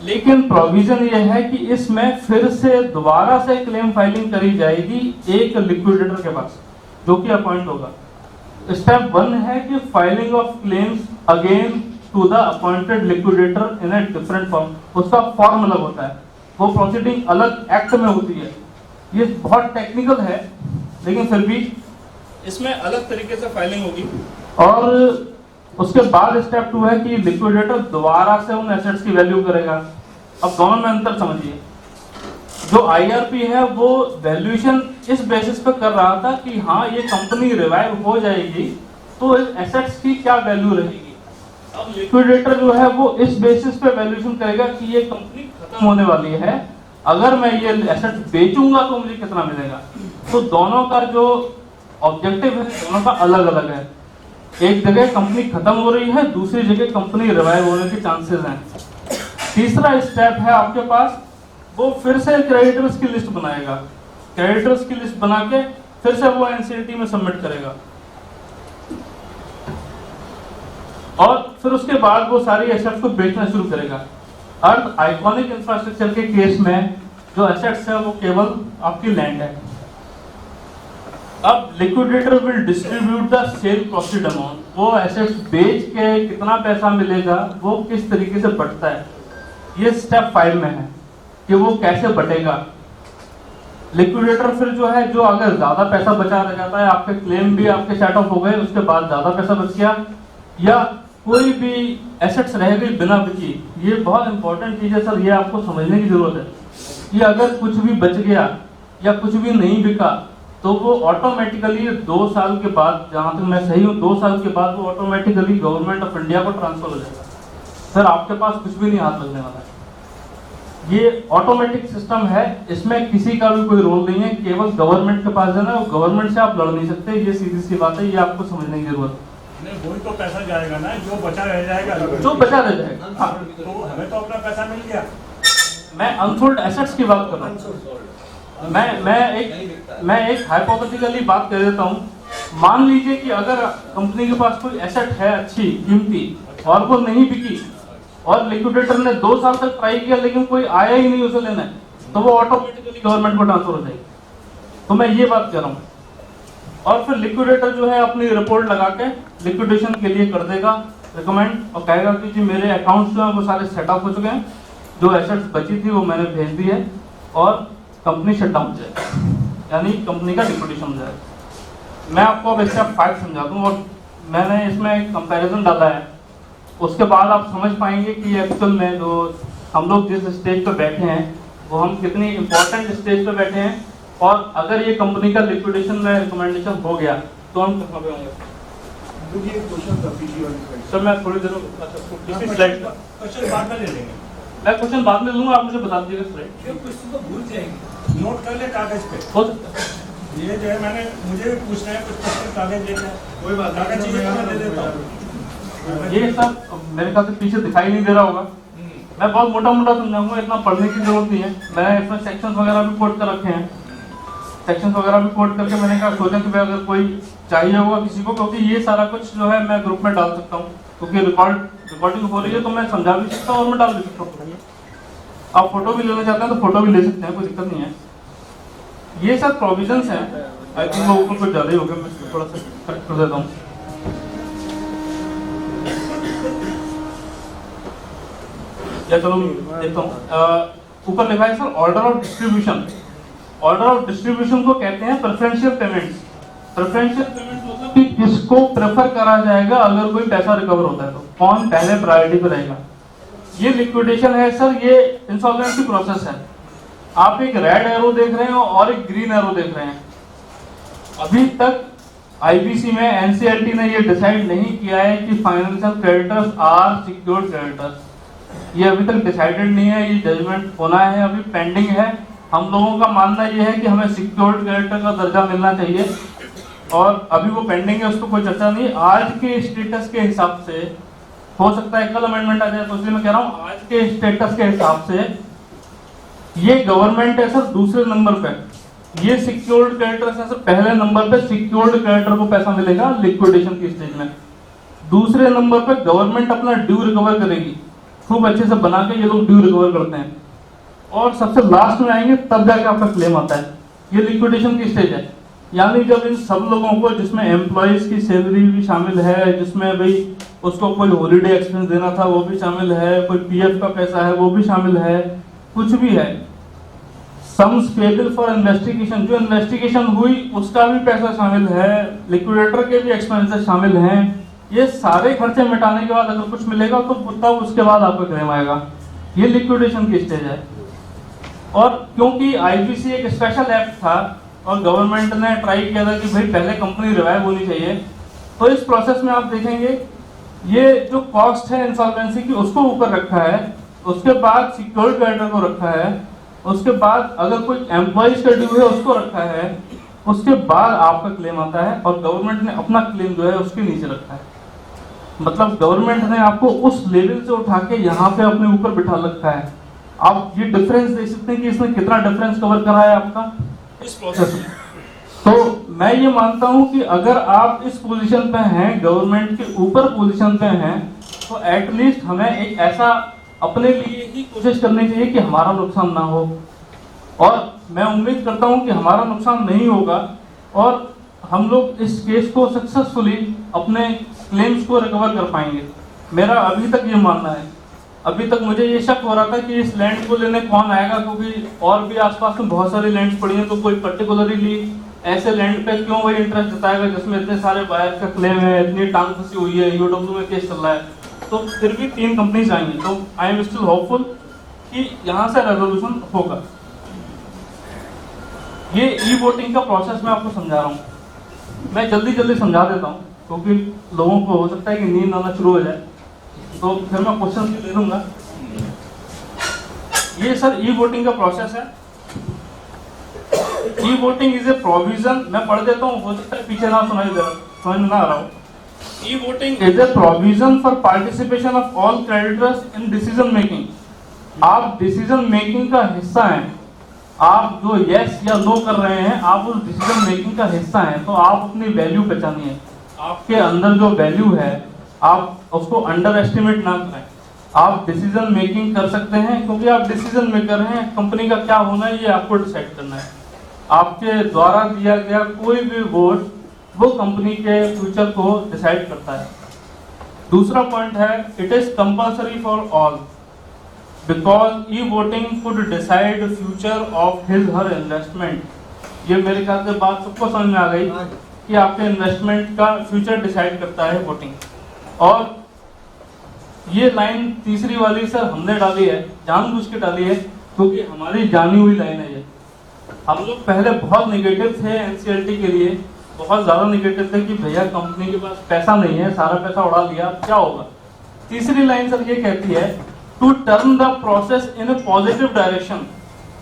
लेकिन प्रोविजन यह है कि इसमें फिर से दोबारा से क्लेम फाइलिंग करी जाएगी एक लिक्विडेटर के पास जो कि अपॉइंट होगा। स्टेप 1 है कि filing of claims again to the appointed liquidator in a different form, उसका फॉर्म अलग होता है, वो प्रोसीडिंग अलग एक्ट में होती है। ये बहुत टेक्निकल है लेकिन फिर भी इसमें अलग तरीके से फाइलिंग होगी। और उसके बाद स्टेप 2 है कि लिक्विडेटर दोबारा से उन एसेट्स की वैल्यू करेगा। अब दोनों में अंतर समझिए, जो आईआरपी है वो वैल्यूएशन इस बेसिस पे कर रहा था कि हाँ ये कंपनी रिवाइव हो जाएगी तो इस एसेट्स की क्या वैल्यू रहेगी। अब लिक्विडेटर जो है वो इस बेसिस पे वैल्यूएशन करेगा कि ये कंपनी खत्म होने वाली है, अगर मैं ये एसेट बेचूंगा तो मुझे कितना मिलेगा। तो दोनों का जो ऑब्जेक्टिव है दोनों का अलग अलग है। एक जगह कंपनी खत्म हो रही है, दूसरी जगह कंपनी रिवाइव होने के चांसेस हैं। तीसरा स्टेप है आपके पास, वो फिर से क्रेडिटर्स की लिस्ट बनाएगा, क्रेडिटर्स की लिस्ट बना के फिर से वो एनसीएलटी में सबमिट करेगा और फिर उसके बाद वो सारी एसेट्स को बेचना शुरू करेगा। अर्थ आइकॉनिक इंफ्रास्ट्रक्चर के केस में जो एसेट्स है वो केवल आपकी लैंड है। अब liquidator will distribute the cell proceed amount, वो एसेट्स बेच के कितना पैसा मिलेगा वो किस तरीके से बंटता है, ये स्टेप 5 में है कि वो कैसे बटेगा। लिक्विडेटर फिर जो है, जो अगर ज्यादा पैसा बचा रह जाता है, आपके क्लेम भी आपके सेट ऑफ हो गए, उसके बाद ज्यादा पैसा बच गया या कोई भी एसेट्स रह गई बिना बिकी, ये बहुत इंपॉर्टेंट चीज है सर, ये आपको समझने की जरूरत है कि अगर कुछ भी बच गया या कुछ भी नहीं बिका तो वो ऑटोमेटिकली 2 साल के बाद, जहां तक मैं सही हूं 2 साल के बाद वो ऑटोमेटिकली गवर्नमेंट ऑफ इंडिया को ट्रांसफर हो जाएगा। सर आपके पास कुछ भी नहीं हाथ लगने वाला है, ये ऑटोमेटिक सिस्टम है, इसमें किसी का भी कोई रोल नहीं है, केवल गवर्नमेंट के पास जाना है, गवर्नमेंट से आप लड़ नहीं सकते, ये सीधी सी बात है, ये आपको समझने की जरूरत है। नहीं, वही तो पैसा जाएगा ना, जो बचा रह जाएगा, जो बचा रह जाएगा। हाँ, तो हमें तो अपना पैसा मिल गया। मैं अनसोल्ड एसेट्स की बात कर रहा हूँ। मैं एक हाइपोथेटिकली बात कर देता हूँ। मान लीजिए कि अगर कंपनी के पास कोई एसेट है अच्छी कीमती और वो नहीं बिकी और लिक्विडेटर ने 2 साल तक ट्राई किया लेकिन कोई आया ही नहीं उसे लेना है, तो वो ऑटोमेटिकली गवर्नमेंट को ट्रांसफर हो जाएगी। तो मैं ये बात कर रहा हूँ। और फिर लिक्विडेटर जो है अपनी रिपोर्ट लगा के लिक्विडेशन के लिए कर देगा रिकमेंड और कहेगा कि जी मेरे अकाउंट्स जो है वो सारे सेट ऑफ हो चुके हैं, जो एसेट्स बची थी वो मैंने भेज दी है और कंपनी शट डाउन हो जाएगी, यानी कंपनी का लिक्विडेशन हो जाएगा। मैं आपको अब स्टेप 5 समझा दूं और मैंने इसमें एक कंपैरिजन डाला है, उसके बाद आप समझ पाएंगे कि एक्चुअल में जो हम लोग जिस स्टेज पे बैठे हैं वो हम कितनी इंपॉर्टेंट स्टेज पे बैठे हैं, और अगर ये कंपनी का लिक्विडेशन में रिकमेंडेशन हो गया तो हम कहाँ पे होंगे। मुझे एक क्वेश्चन था पीछे वाली स्लाइड। सर मैं थोड़ी देर में, अच्छा पिछली स्लाइड का क्वेश्चन बाद में ले लेंगे। मैं क्वेश्चन बाद में लूंगा, आप मुझे बता दीजिएगा स्लाइड। ये क्वेश्चन तो भूल जाएंगे, नोट कर ले कागज पे। हो सकता है। ये जो है मैंने मुझे भी पूछना है, कुछ क्वेश्चन कागज देना है, कोई बात नहीं, कागज चाहिए तो मैं दे देता हूँ। ये सब मेरे ख्याल से पीछे दिखाई नहीं दे रहा होगा, मैं बहुत मोटा मोटा समझाऊंगा, इतना पढ़ने की जरूरत नहीं है। मैंने इसमें सेक्शंस वगैरह भी कोट कर रखे हैं, सेक्शंस वगैरह भी कोट करके मैंने कहा सोचा कि भाई अगर कोई चाहिए होगा किसी को, क्योंकि ये सारा कुछ जो है मैं ग्रुप में डाल सकता हूँ, क्योंकि रिकॉर्डिंग हो रही है तो मैं समझा भी सकता हूँ और मैं डाल भी सकता हूँ। आप फोटो भी लेना चाहते हैं तो फोटो भी ले सकते हैं, कोई दिक्कत नहीं है। ये सब प्रोविजंस हैं, आई थिंक वो ऊपर कुछ ज्यादा ही हो गया, मैं थोड़ा सा करेक्ट कर देता हूँ। या चलो देखता हूँ, ऊपर लिखा है sir order of distribution. Order of distribution को कहते हैं प्रेफरेंशियल पेमेंट्स। प्रेफरेंशियल पेमेंट्स मतलब कि किसको प्रेफर करा जाएगा अगर कोई पैसा रिकवर होता है तो कौन पहले प्रायोरिटी पे रहेगा। ये लिक्विडेशन है सर, ये इंसॉल्वेंसी प्रोसेस है। आप एक रेड एरो देख रहे हो और एक ग्रीन एरो देख रहे हैं। अभी तक आईबीसी में एनसीएलटी ने ये डिसाइड नहीं किया है कि financial creditors are secured creditors, ये अभी तक डिसाइडेड नहीं है, ये जजमेंट होना है, अभी पेंडिंग है। हम लोगों का मानना ये है कि हमें सिक्योर्ड क्रेडिटर का दर्जा मिलना चाहिए, और अभी वो पेंडिंग है, उस पर कोई चर्चा नहीं। आज के स्टेटस के हिसाब से हो सकता है कल अमेंडमेंट आ जाए, तो इसलिए मैं कह रहा हूँ आज के स्टेटस के हिसाब से ये गवर्नमेंट है सर दूसरे नंबर पे, ये सिक्योर्ड क्रेडिटर्स है सर पहले नंबर पे। सिक्योर्ड क्रेडिटर को पैसा मिलेगा लिक्विडेशन की स्टेज में। दूसरे नंबर पे गवर्नमेंट अपना ड्यू रिकवर करेगी, खूब अच्छे से बना के ये लोग ड्यू रिकवर करते हैं, और सबसे लास्ट में आएंगे तब जाके आपका क्लेम आता है। ये लिक्विडेशन की स्टेज है, यानी जब इन सब लोगों को, जिसमें एम्प्लॉइज की सैलरी भी शामिल है, जिसमें भाई उसको कोई हॉलीडे एक्सपेंस देना था वो भी शामिल है, कोई पीएफ का पैसा है वो भी शामिल है, कुछ भी है, सम्स पेबल फॉर इन्वेस्टिगेशन, जो इन्वेस्टिगेशन हुई उसका भी पैसा शामिल है, लिक्विडेटर के भी एक्सपेंसेस शामिल हैं, ये सारे खर्चे मिटाने के बाद अगर कुछ मिलेगा तो तब उसके बाद आपका क्लेम आएगा। ये लिक्विडेशन की स्टेज है। और क्योंकि आईपीसी एक स्पेशल एक्ट था और गवर्नमेंट ने ट्राई किया था कि भाई पहले कंपनी रिवाइव होनी चाहिए, तो इस प्रोसेस में आप देखेंगे ये जो कॉस्ट है इंसॉल्वेंसी की उसको ऊपर रखा है, उसके बाद सिक्योर्ड क्रेडिटर को रखा है, उसके बाद अगर कोई एम्प्लॉइज का ड्यू है उसको रखा है, उसके बाद आपका क्लेम आता है, और गवर्नमेंट ने अपना क्लेम जो है उसके नीचे रखा है। मतलब गवर्नमेंट ने आपको उस लेवल से उठा के यहाँ पे अपने ऊपर बिठा रखा है। आप ये डिफरेंस देख सकते हैं कि इसने कितना डिफरेंस कवर करा है आपका इस प्रोसेस में। तो मैं ये मानता हूं कि अगर आप इस पोजीशन पे हैं, गवर्नमेंट के ऊपर पोजीशन पे हैं, तो एटलीस्ट हमें एक ऐसा अपने लिए ही कोशिश करनी चाहिए कि हमारा नुकसान ना हो, और मैं उम्मीद करता हूं कि हमारा नुकसान नहीं होगा और हम लोग इस केस को सक्सेसफुली अपने क्लेम्स को रिकवर कर पाएंगे। मेरा अभी तक ये मानना है। अभी तक मुझे ये शक हो रहा था कि इस लैंड को लेने कौन आएगा, क्योंकि और भी आसपास में बहुत सारी लैंड्स पड़ी हैं, तो कोई पर्टिकुलरली ऐसे लैंड पे क्यों वही इंटरेस्ट जताएगा जिसमें इतने सारे बायर्स का क्लेम है, इतनी टांग फंसी हुई है, यूडब्ल्यू में केस चल रहा है। तो फिर भी 3 कंपनीज आएंगी, तो आई एम स्टिल होपफुल कि यहाँ से रेजोल्यूशन होगा। ये ई वोटिंग का प्रोसेस मैं आपको समझा रहा हूँ, मैं जल्दी समझा देता हूँ क्योंकि लोगों को हो सकता है कि नींद आना शुरू हो जाए, तो फिर मैं क्वेश्चन भी ले लूंगा। ये सर ई वोटिंग का प्रोसेस है। E voting is a provision, मैं पढ़ देता हूँ, हो सकता है पीछे ना सुनाई दे रहा, समझ में ना आ रहा हो। E voting is a provision for participation of all creditors in decision making. आप डिसीजन मेकिंग का हिस्सा हैं, आप जो यस या नो कर रहे हैं आप उस डिसीजन मेकिंग का हिस्सा हैं, तो आप अपनी वैल्यू पहचानिए। आपके अंदर जो वैल्यू है आप उसको अंडर एस्टिमेट ना करें। आप डिसीजन मेकिंग कर सकते हैं क्योंकि आप डिसीजन मेकर हैं, कंपनी का क्या होना है ये आपको डिसाइड करना है। आपके द्वारा दिया गया कोई भी वोट वो कंपनी के फ्यूचर को डिसाइड करता है। दूसरा पॉइंट है it is compulsory for all because e voting could decide future of his her investment. ये मेरे ख्याल से बात सबको समझ में आ गई कि आपके इन्वेस्टमेंट का फ्यूचर डिसाइड करता है वोटिंग। और ये लाइन तीसरी वाली सर हमने डाली है, जानबूझ के डाली है क्योंकि हमारी जानी हुई लाइन है ये। हम लोग पहले बहुत निगेटिव थे एनसीएलटी के लिए, बहुत ज़्यादा निगेटिव थे कि भैया कंपनी के पास पैसा नहीं है, सारा पैसा उड़ा लिया, अब क्या होगा। तीसरी लाइन सर ये कहती है to turn the process in a positive direction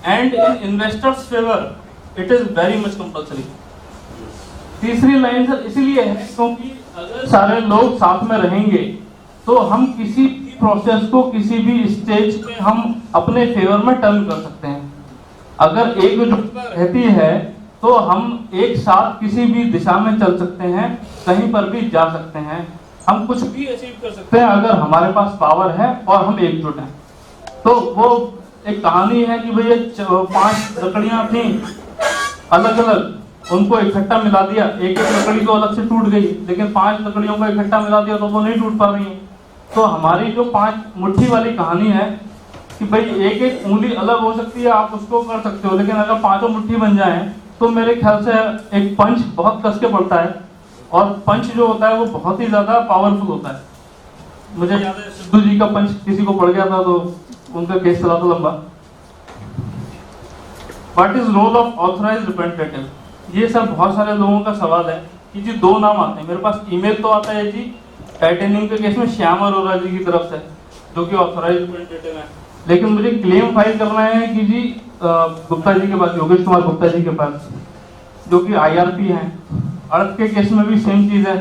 and in investors favour it is very much compulsory. तीसरी लाइन सर इसीलिए है क्योंकि अगर सारे लोग साथ में रहेंगे तो हम किसी भी प्रोसेस को किसी भी स्टेज पे हम अपने फेवर में टर्न कर सकते हैं। अगर एकजुटता रहती है तो हम एक साथ किसी भी दिशा में चल सकते हैं, कहीं पर भी जा सकते हैं, हम कुछ भी अचीव कर सकते हैं अगर हमारे पास पावर है और हम एकजुट हैं। तो वो एक कहानी है कि भैया 5 लकड़ियां थी अलग अलग, उनको इकट्ठा मिला दिया, एक एक लकड़ी तो अलग से टूट गई, लेकिन 5 लकड़ियों को इकट्ठा मिला दिया तो वो नहीं टूट पा रही है। तो हमारी जो 5 मुट्ठी वाली कहानी है कि भाई एक एक उंगली अलग हो सकती है, आप उसको कर सकते हो, लेकिन अगर 5 मुट्ठी बन जाए तो मेरे ख्याल से एक पंच बहुत कस के पड़ता है, और पंच जो होता है वो बहुत ही ज्यादा पावरफुल होता है। मुझे याद है सिद्धू जी का पंच किसी को पड़ गया था तो उनका केस चला था लंबा। What is role of authorised representative, ये सब बहुत सारे लोगों का सवाल है कि जी 2 नाम आते हैं मेरे पास। ईमेल तो आता है जी टाइटेनियम के केस में श्याम अरोरा जी की तरफ से, जो कि ऑथराइज्ड रिप्रेजेंटेटिव है, लेकिन मुझे क्लेम फाइल करना है कि जी गुप्ता जी के पास, योगेश कुमार गुप्ता जी के पास, जो कि आईआरपी हैं। अर्थ के केस में भी सेम चीज है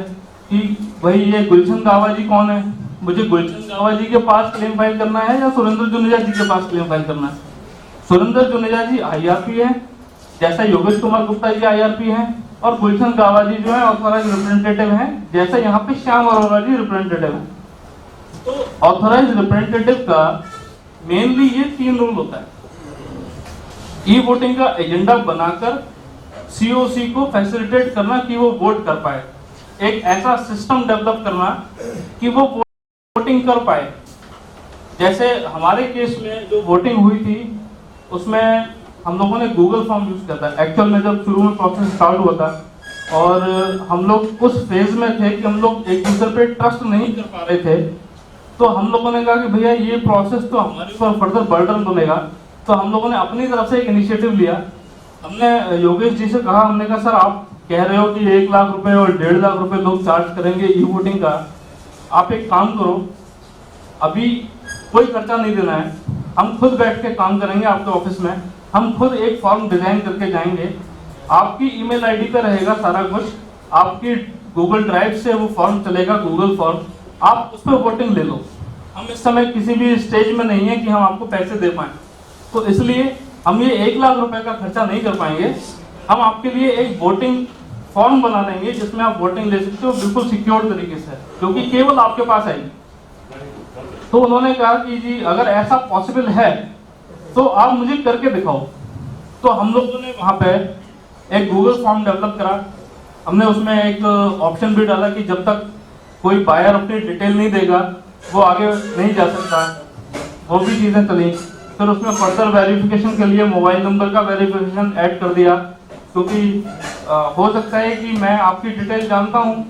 कि भाई ये गुलशन गावा जी कौन है, मुझे गुलशन गावा जी के पास क्लेम फाइल करना है या सुरेंद्र जुनेजा जी के पास क्लेम फाइल करना है। सुरेंद्र जुनेजा जी आईआरपी है, जैसा योगेश कुमार गुप्ता जी आईआरपी हैं, और गुलशन गावा जी जो है ऑथराइज्ड रिप्रेजेंटेटिव हैं, जैसा यहाँ पे श्याम अरोरा जी रिप्रेजेंटेटिव हैं। तो ऑथराइज्ड रिप्रेजेंटेटिव का मेनली ये 3 रोल होता है। ई वोटिंग का एजेंडा बनाकर सीओसी को फैसिलिटेट करना कि वो वोट कर पाए, एक ऐसा सिस्टम डेवलप करना कि वो वोटिंग कर पाए। जैसे हमारे केस में जो वोटिंग हुई थी उसमें हम लोगों ने गूगल फॉर्म यूज किया था। एक्चुअल में जब शुरू में प्रोसेस स्टार्ट हुआ था और हम लोग उस फेज में थे कि हम लोग एक दूसरे पे ट्रस्ट नहीं कर पा रहे थे, तो हम लोगों ने कहा कि भैया ये प्रोसेस तो हमारे ऊपर फर्दर बर्डन बनेगा। तो हम लोगों ने अपनी तरफ से एक इनिशिएटिव लिया। हमने योगेश जी से कहा, हमने कहा सर आप कह रहे हो कि 1 लाख रुपए और 1.5 लाख रुपए लोग चार्ज करेंगे ई वोटिंग का, आप एक काम करो, अभी कोई खर्चा नहीं देना है, हम खुद बैठ के काम करेंगे आपके ऑफिस में, हम खुद एक फॉर्म डिजाइन करके जाएंगे, आपकी ईमेल आईडी पे रहेगा सारा कुछ, आपकी गूगल ड्राइव से वो फॉर्म चलेगा, गूगल फॉर्म, आप उस पर वोटिंग ले लो। हम इस समय किसी भी स्टेज में नहीं है कि हम आपको पैसे दे पाएं, तो इसलिए हम ये 1 लाख रुपए का खर्चा नहीं कर पाएंगे। हम आपके लिए एक वोटिंग फॉर्म बना देंगे जिसमें आप वोटिंग ले सकते हो बिल्कुल सिक्योर तरीके से, जो कि केवल आपके पास आएगी। तो उन्होंने कहा कि जी अगर ऐसा पॉसिबल है तो आप मुझे करके दिखाओ। तो हम लोगों ने वहाँ पे एक गूगल फॉर्म डेवलप करा। हमने उसमें एक ऑप्शन भी डाला कि जब तक कोई बायर अपनी डिटेल नहीं देगा वो आगे नहीं जा सकता, वो भी चीज़ें चली। फिर उसमें फर्दर वेरिफिकेशन के लिए मोबाइल नंबर का वेरिफिकेशन ऐड कर दिया, क्योंकि हो सकता है कि मैं आपकी डिटेल जानता हूँ,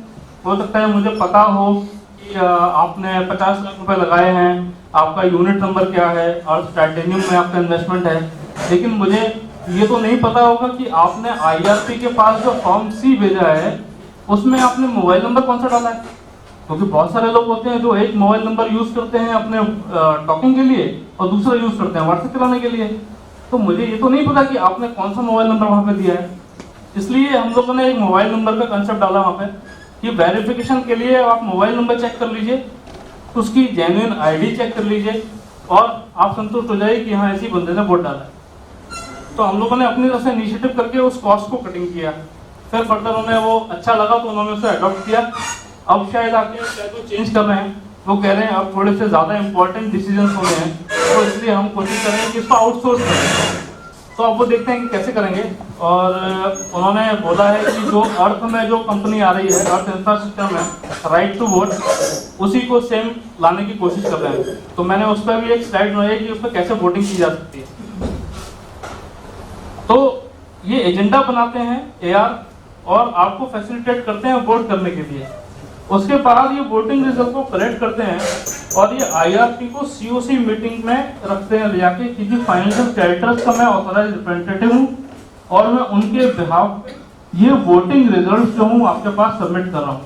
हो सकता है मुझे पता हो कि आपने 50 लाख रुपए लगाए हैं, आपका यूनिट नंबर क्या है और टाइटेनियम में आपका इन्वेस्टमेंट है, लेकिन मुझे ये तो नहीं पता होगा कि आपने आईआरपी के पास जो फॉर्म सी भेजा है उसमें आपने मोबाइल नंबर कौन सा डाला है। क्योंकि बहुत सारे लोग होते हैं जो एक मोबाइल नंबर यूज करते हैं अपने टॉकिंग के लिए और दूसरा यूज करते हैं व्हाट्सएप चलाने के लिए, तो मुझे ये तो नहीं पता कि आपने कौन सा मोबाइल नंबर वहाँ पे दिया है। इसलिए हम लोगों ने एक मोबाइल नंबर का कंसेप्ट डाला वहाँ पे कि वेरिफिकेशन के लिए आप मोबाइल नंबर चेक कर लीजिए, उसकी जेन्युइन आईडी चेक कर लीजिए और आप संतुष्ट हो जाइए कि हाँ ऐसी बंदे ने वोट डाला है। तो हम लोगों ने अपनी तरफ से इनिशिएटिव करके उस कॉस्ट को कटिंग किया। फिर फर्दर उन्हें वो अच्छा लगा तो उन्होंने उसे अडॉप्ट किया। अब शायद आके तो चेंज कर रहे हैं, वो कह रहे हैं अब थोड़े से ज़्यादा इंपॉर्टेंट डिसीजन हो रहे हैं, तो इसलिए हम कोशिश करेंगे कि इसको आउटसोर्स करें। तो अब वो देखते हैं कि कैसे करेंगे। और उन्होंने बोला है कि जो अर्थ में जो कंपनी आ रही है, अर्थ इंफ्रास्ट्रक्चर में राइट टू वोट, उसी को सेम लाने की कोशिश कर रहे हैं। तो मैंने उस पर भी एक स्लाइड बनाई है कि उस पर कैसे वोटिंग की जा सकती है। तो ये एजेंडा बनाते हैं एआर और आपको फैसिलिटेट करते हैं वोट करने के लिए। उसके बाद ये वोटिंग रिजल्ट को कलेक्ट करते हैं और ये आईआरपी को सीओसी मीटिंग में रखते हैं ले जाके, क्योंकि फाइनेंशियल क्रेडिटर्स का मैं ऑथराइज रिप्रेजेंटेटिव हूँ और मैं उनके बिहाफ पे ये वोटिंग रिजल्ट जो हूँ आपके पास सबमिट कर रहा हूँ।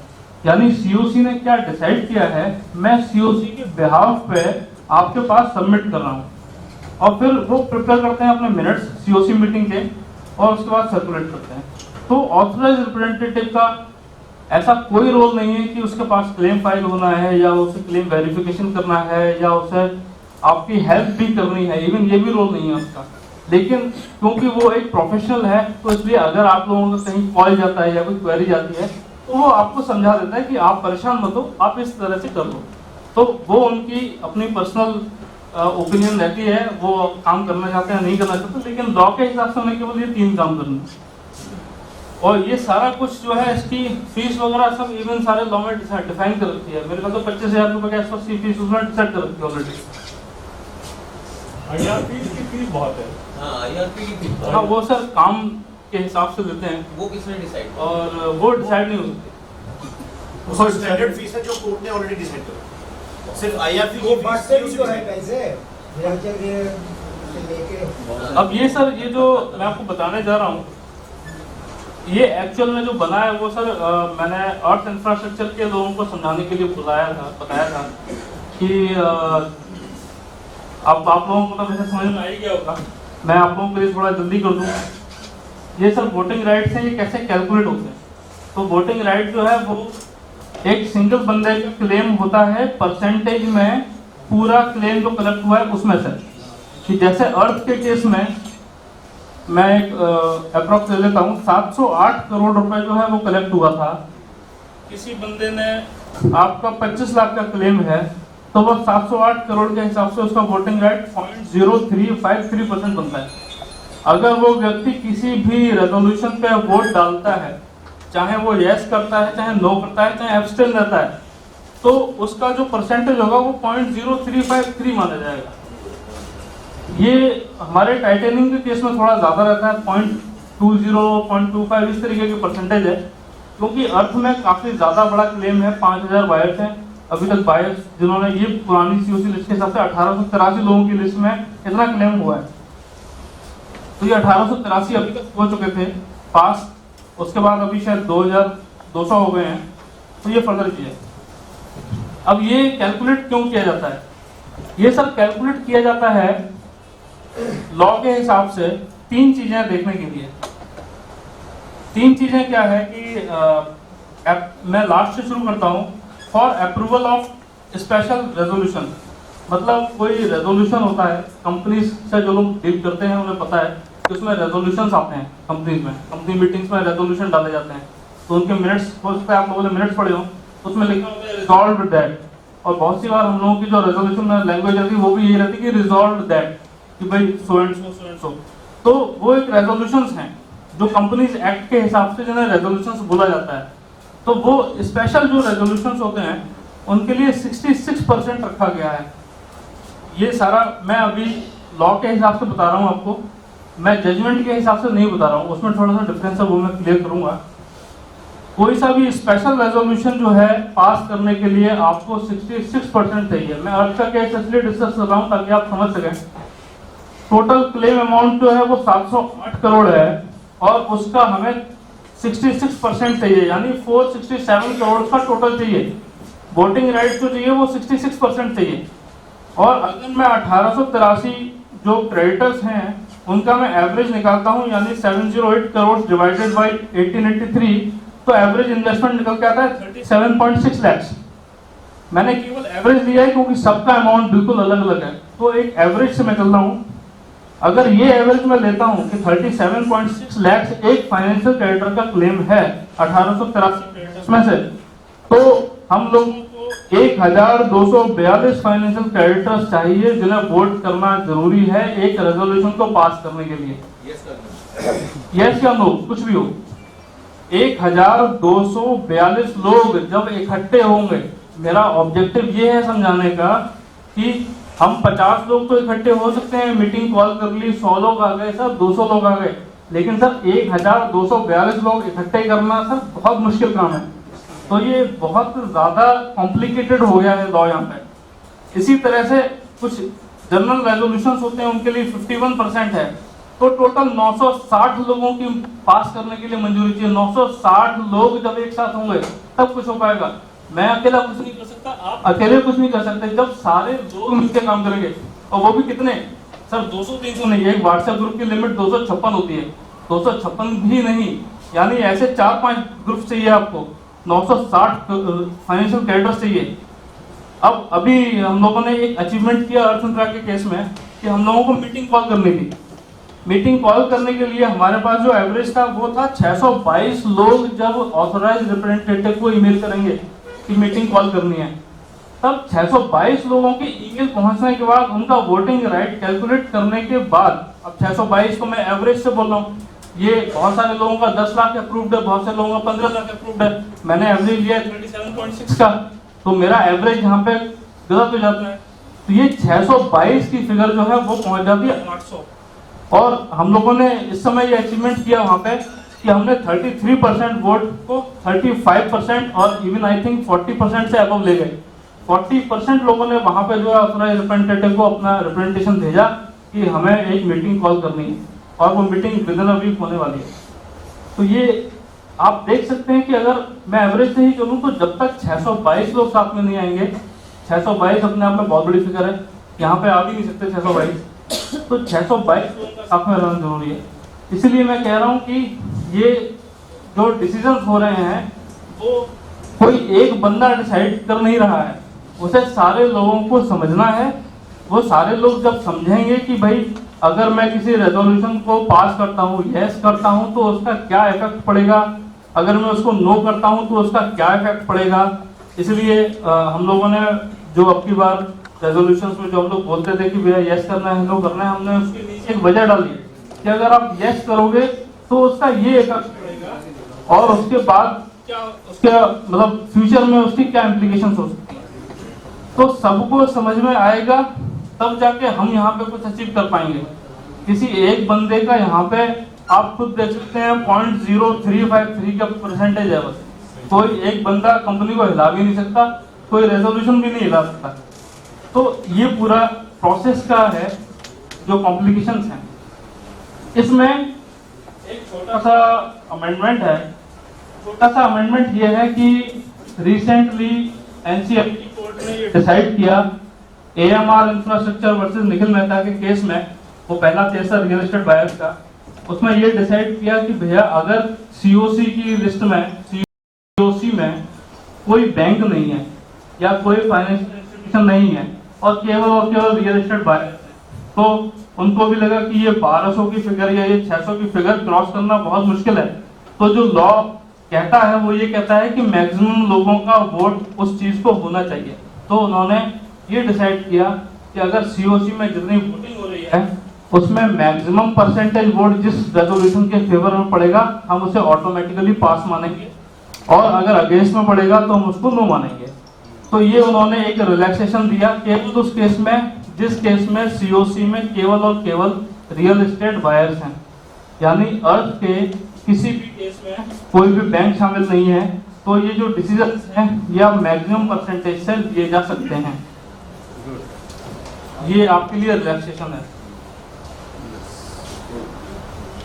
यानी सीओसी ने क्या डिसाइड किया है, मैं सीओसी के बिहाफ पे आपके पास सबमिट कर रहा हूँ और फिर वो प्रिपेयर करते हैं अपने मिनट्स सीओसी मीटिंग के और उसके बाद सर्कुलेट करते हैं। तो ऑथराइज रिप्रेजेंटेटिव का ऐसा कोई रोल नहीं है कि उसके पास क्लेम फाइल होना है या उसे क्लेम वेरिफिकेशन करना है या उसे आपकी हेल्प भी करनी है, इवन ये भी रोल नहीं है उसका। लेकिन क्योंकि वो एक प्रोफेशनल है तो इसलिए अगर आप लोगों को कहीं कॉल जाता है या कोई क्वेरी जाती है तो वो आपको समझा देता है कि आप परेशान मत हो, आप इस तरह से कर लो। तो वो उनकी अपनी पर्सनल ओपिनियन रहती है, वो काम करना चाहते हैं नहीं करना चाहते, लेकिन लॉ के हिसाब से उन्हें केवल ये 3 काम करने हैं। और ये सारा कुछ जो है इसकी फीस वगैरह सब इवन सारे लॉ में डिफाइन कर रखी है। मेरे ख्याल तो 25,000 रुपए के आसपास की फीस उसमें डिसाइड कर रखी है ऑलरेडी। आईआरपी की फीस बहुत है। हाँ, आईआरपी की फीस हाँ, वो सर काम के हिसाब से देते हैं वो किसने डिसाइड और वो डिसाइड नहीं हो सकती। वो स्टैंडर्ड फीस है जो कोर्ट ने ऑलरेडी डिसाइड कर, सिर्फ आईआरपी की फीस भी तो है कैसे लेके। अब ये सर ये जो मैं आपको बताने जा रहा हूँ ये एक्चुअल में जो बना है वो सर मैंने अर्थ इंफ्रास्ट्रक्चर के लोगों को समझाने के लिए बताया था कि अब आप लोगों को तो वैसे समझ में आ ही गया होगा, मैं आप लोगों के लिए थोड़ा जल्दी कर दूँ। ये सर वोटिंग राइट्स हैं, ये कैसे कैलकुलेट होते हैं। तो वोटिंग राइट जो है वो एक सिंगल बंदे का क्लेम होता है परसेंटेज में, पूरा क्लेम जो कलेक्ट हुआ है उसमें से। कि जैसे अर्थ के केस में मैं एक अप्रोक्स ले लेता हूँ, 708 करोड़ रुपए जो है वो कलेक्ट हुआ था। किसी बंदे ने आपका 25 लाख का क्लेम है तो वो 708 करोड़ के हिसाब से उसका वोटिंग राइट 0.0353% बनता है। अगर वो व्यक्ति किसी भी रेजोल्यूशन पे वोट डालता है, चाहे वो यस करता है, चाहे नो करता है, चाहे एब्सटेन रहता है, तो उसका जो परसेंटेज होगा वो 0.0353 माना जाएगा। ये हमारे टाइटेनियम के केस में थोड़ा ज्यादा रहता है, 0.20, 0.25 इस तरीके के परसेंटेज है, क्योंकि अर्थ में काफी ज्यादा बड़ा क्लेम है। 5,000 बायर्स हैं अभी तक, बायर्स जिन्होंने ये पुरानी सीओसी लिस्ट के हिसाब से 1883 लोगों की लिस्ट में इतना क्लेम हुआ है। तो ये 1883 अभी तक हो चुके थे पास, उसके बाद अभी शायद 2200 हो गए हैं, तो ये फर्दर किया। अब ये कैलकुलेट क्यों किया जाता है? ये सब कैलकुलेट किया जाता है लॉ के हिसाब से 3 चीजें देखने के लिए। 3 चीजें क्या है कि मैं लास्ट से शुरू करता हूं। For approval of special resolution, मतलब कोई रेजोल्यूशन होता है, कंपनी से जो लोग डील करते हैं उन्हें पता है कि उसमें रेजोल्यूशंस आते हैं कंपनीज में, कंपनी मीटिंग्स में रेजोल्यूशन डाले जाते हैं। तो उनके मिनट्स, हो सकता है आप लोगों ने मिनट्स पढ़े हो, उसमें लिखा होता है रिजॉल्व दैट। और बहुत सी बार हम लोगों की जो रेजोल्यूशन में लैंग्वेज रहती है वो भी यही रहती है कि रिजॉल्व दैट, कि भाई so and so, so and so. तो वो एक रेजोल्यूशंस हैं जो कंपनीज एक्ट के हिसाब से जिन्हें रेजोल्यूशंस बोला जाता है। तो वो स्पेशल जो रेजोल्यूशंस होते हैं उनके लिए 66% रखा गया है। ये सारा मैं अभी लॉ के हिसाब से बता रहा हूँ आपको, मैं जजमेंट के हिसाब से नहीं बता रहा हूँ, उसमें थोड़ा सा डिफरेंस है, वो मैं क्लियर करूंगा। कोई सा भी स्पेशल रेजोल्यूशन जो है पास करने के लिए आपको 66% चाहिए। मैं अर्थ का केस इसलिए डिस्कस कर रहा हूँ ताकि आप समझ सकें। टोटल क्लेम अमाउंट जो है वो 708 करोड़ है और उसका हमें 66% चाहिए, यानी 467 करोड़ का टोटल चाहिए। वोटिंग राइट जो चाहिए वो 66% चाहिए। और अगर मैं 1883 जो क्रेडिटर्स हैं उनका मैं एवरेज निकालता हूं, यानी 708 करोड़ डिवाइडेड बाय 1883, तो एवरेज इन्वेस्टमेंट निकल के आता है 37.6 लाख। मैंने केवल एवरेज लिया है क्योंकि सबका अमाउंट बिल्कुल अलग अलग है, तो एक एवरेज से मैं चल रहा हूं। अगर ये एवरेज मैं लेता हूं कि 37.6 लाख एक फाइनेंशियल क्रेडिटर का क्लेम है 1883 क्रेडिटर्स में से, तो हम लोगों को 1242 फाइनेंशियल क्रेडिटर्स चाहिए जिन्हें वोट करना जरूरी है एक रेजोल्यूशन को पास करने के लिए। यस या नो, कुछ भी हो। 1242 लोग जब इकट्ठे होंगे, मेरा ऑब्जेक्टिव ये है समझाने का कि हम 50 लोग तो इकट्ठे हो सकते हैं, मीटिंग कॉल कर ली, 100 लोग आ गए सर, 200 लोग आ गए, लेकिन सर 1242 लोग इकट्ठे करना सर बहुत मुश्किल काम है। तो ये बहुत ज्यादा कॉम्प्लिकेटेड हो गया है लॉ यहाँ पे। इसी तरह से कुछ जनरल रेजोल्यूशन होते हैं, उनके लिए 51% है। तो टोटल 960 लोगों की पास करने के लिए मंजूरी चाहिए। 960 लोग जब एक साथ होंगे तब कुछ हो पाएगा। मैं अकेला कुछ नहीं कर सकता, आप अकेले कुछ नहीं कर सकते। जब सारे लोग मिलकर काम करेंगे, और वो भी कितने सर, 200-300 नहीं, एक व्हाट्सएप ग्रुप की लिमिट 256 होती है, 256 भी नहीं, यानी ऐसे 4-5 ग्रुप चाहिए आपको, 960 फाइनेंशियल कैडर चाहिए। अब अभी हम लोगों ने एक अचीवमेंट किया अर्थतंत्र के केस में कि हम लोगों को मीटिंग कॉल करनी थी। मीटिंग कॉल करने के लिए हमारे पास जो एवरेज था वो था 622 लोग जब ऑथराइज रिप्रेजेंटेटिव को ईमेल करेंगे कि मीटिंग कॉल करनी है, तब 622 लोगों के ईमेल पहुंचने के बाद उनका वोटिंग राइट कैलकुलेट करने के बाद, अब 622 को मैं एवरेज से बोल रहा हूँ, ये बहुत सारे लोगों का 10 लाख अप्रूव्ड है, बहुत से लोगों का 15 लाख अप्रूव्ड है, मैंने एवरेज लिया है 37.6 का, तो मेरा एवरेज यहाँ पे गलत हो जाता है। तो ये 622 की फिगर जो है वो पहुंच जाती है 800। और हम लोगों ने इस समय ये अचीवमेंट किया वहां पे कि हमने 33% वोट को 35% और इवन आई थिंक 40% से अबव ले गए। 40% लोगों ने वहां पे जो है अपना रिप्रेजेंटेटिव को अपना रिप्रेजेंटेशन भेजा कि हमें एक मीटिंग कॉल करनी है, और वो meeting within a week होने वाली है। तो ये आप देख सकते हैं कि अगर मैं एवरेज से ही चलूं तो जब तक 622 लोग साथ में नहीं आएंगे, 622 अपने आप में बहुत बड़ी फिगर है, यहाँ पे आ भी नहीं सकते 622, तो 622 लोगों का साथ में रहना जरूरी है। इसलिए मैं कह रहा हूँ कि ये जो डिसीजन हो रहे हैं वो कोई एक बंदा डिसाइड कर नहीं रहा है, उसे सारे लोगों को समझना है। वो सारे लोग जब समझेंगे कि भाई अगर मैं किसी रेजोल्यूशन को पास करता हूँ, यस करता हूँ, तो उसका क्या इफेक्ट पड़ेगा, अगर मैं उसको नो करता हूँ तो उसका क्या इफेक्ट पड़ेगा। इसलिए हम लोगों ने जो अब की बार रेजोल्यूशंस में जो हम लोग बोलते थे कि भैया यस करना है, नो करना है, हमने उसके नीचे एक वजह डाली कि अगर आप यस करोगे तो उसका ये इफेक्ट पड़ेगा, और उसके बाद क्या उसके मतलब फ्यूचर में उसकी क्या इम्प्लीकेशंस हो सकती है। तो सबको समझ में आएगा, तब जाके हम यहाँ पे कुछ अचीव कर पाएंगे। किसी एक बंदे का यहाँ पे आप खुद देख सकते हैं 0.0353 का परसेंटेज है बस। कोई एक बंदा कंपनी को हिला भी नहीं सकता, कोई रेजोल्यूशन भी नहीं हिला सकता। तो ये पूरा प्रोसेस का है जो कॉम्प्लिकेशंस हैं। इसमें एक छोटा सा अमेंडमेंट है। छोटा सा अमेंडमेंट ये है कि रिसेंटली एनसीएलटी कोर्ट ने ये डिसाइड किया AMR infrastructure versus Nikhil Mehta के केस में, वो पहला केस है रियल एस्टेट बायर्स का। उसमें ये डिसाइड किया कि भैया अगर सीओसी की लिस्ट में, सीओसी में कोई बैंक नहीं है या कोई फाइनेंशियल इंस्टीट्यूशन नहीं है और केवल रियल एस्टेट बायर है, तो उनको भी लगा कि ये 1200 की फिगर या ये 600 की फिगर क्रॉस करना बहुत मुश्किल है। तो जो लॉ कहता है वो ये कहता है कि मैक्सिमम लोगों का वोट उस चीज को होना चाहिए। तो उन्होंने ये डिसाइड किया कि अगर सीओसी में जितनी वोटिंग हो रही है उसमें मैक्सिमम परसेंटेज वोट जिस रेजोल्यूशन के फेवर में पड़ेगा हम उसे ऑटोमेटिकली पास मानेंगे, और अगर अगेंस्ट में पड़ेगा तो हम उसको नो मानेंगे। तो ये उन्होंने एक रिलैक्सेशन दिया केवल उस केस में जिस केस में सीओसी में केवल और केवल रियल एस्टेट बायर्स हैं, यानी अर्थ के किसी भी केस में कोई भी बैंक शामिल नहीं है। तो ये जो डिसीजन हैं ये आप मैक्सिमम परसेंटेज से लिए जा सकते हैं। ये आपके लिए रिलैक्सेशन है।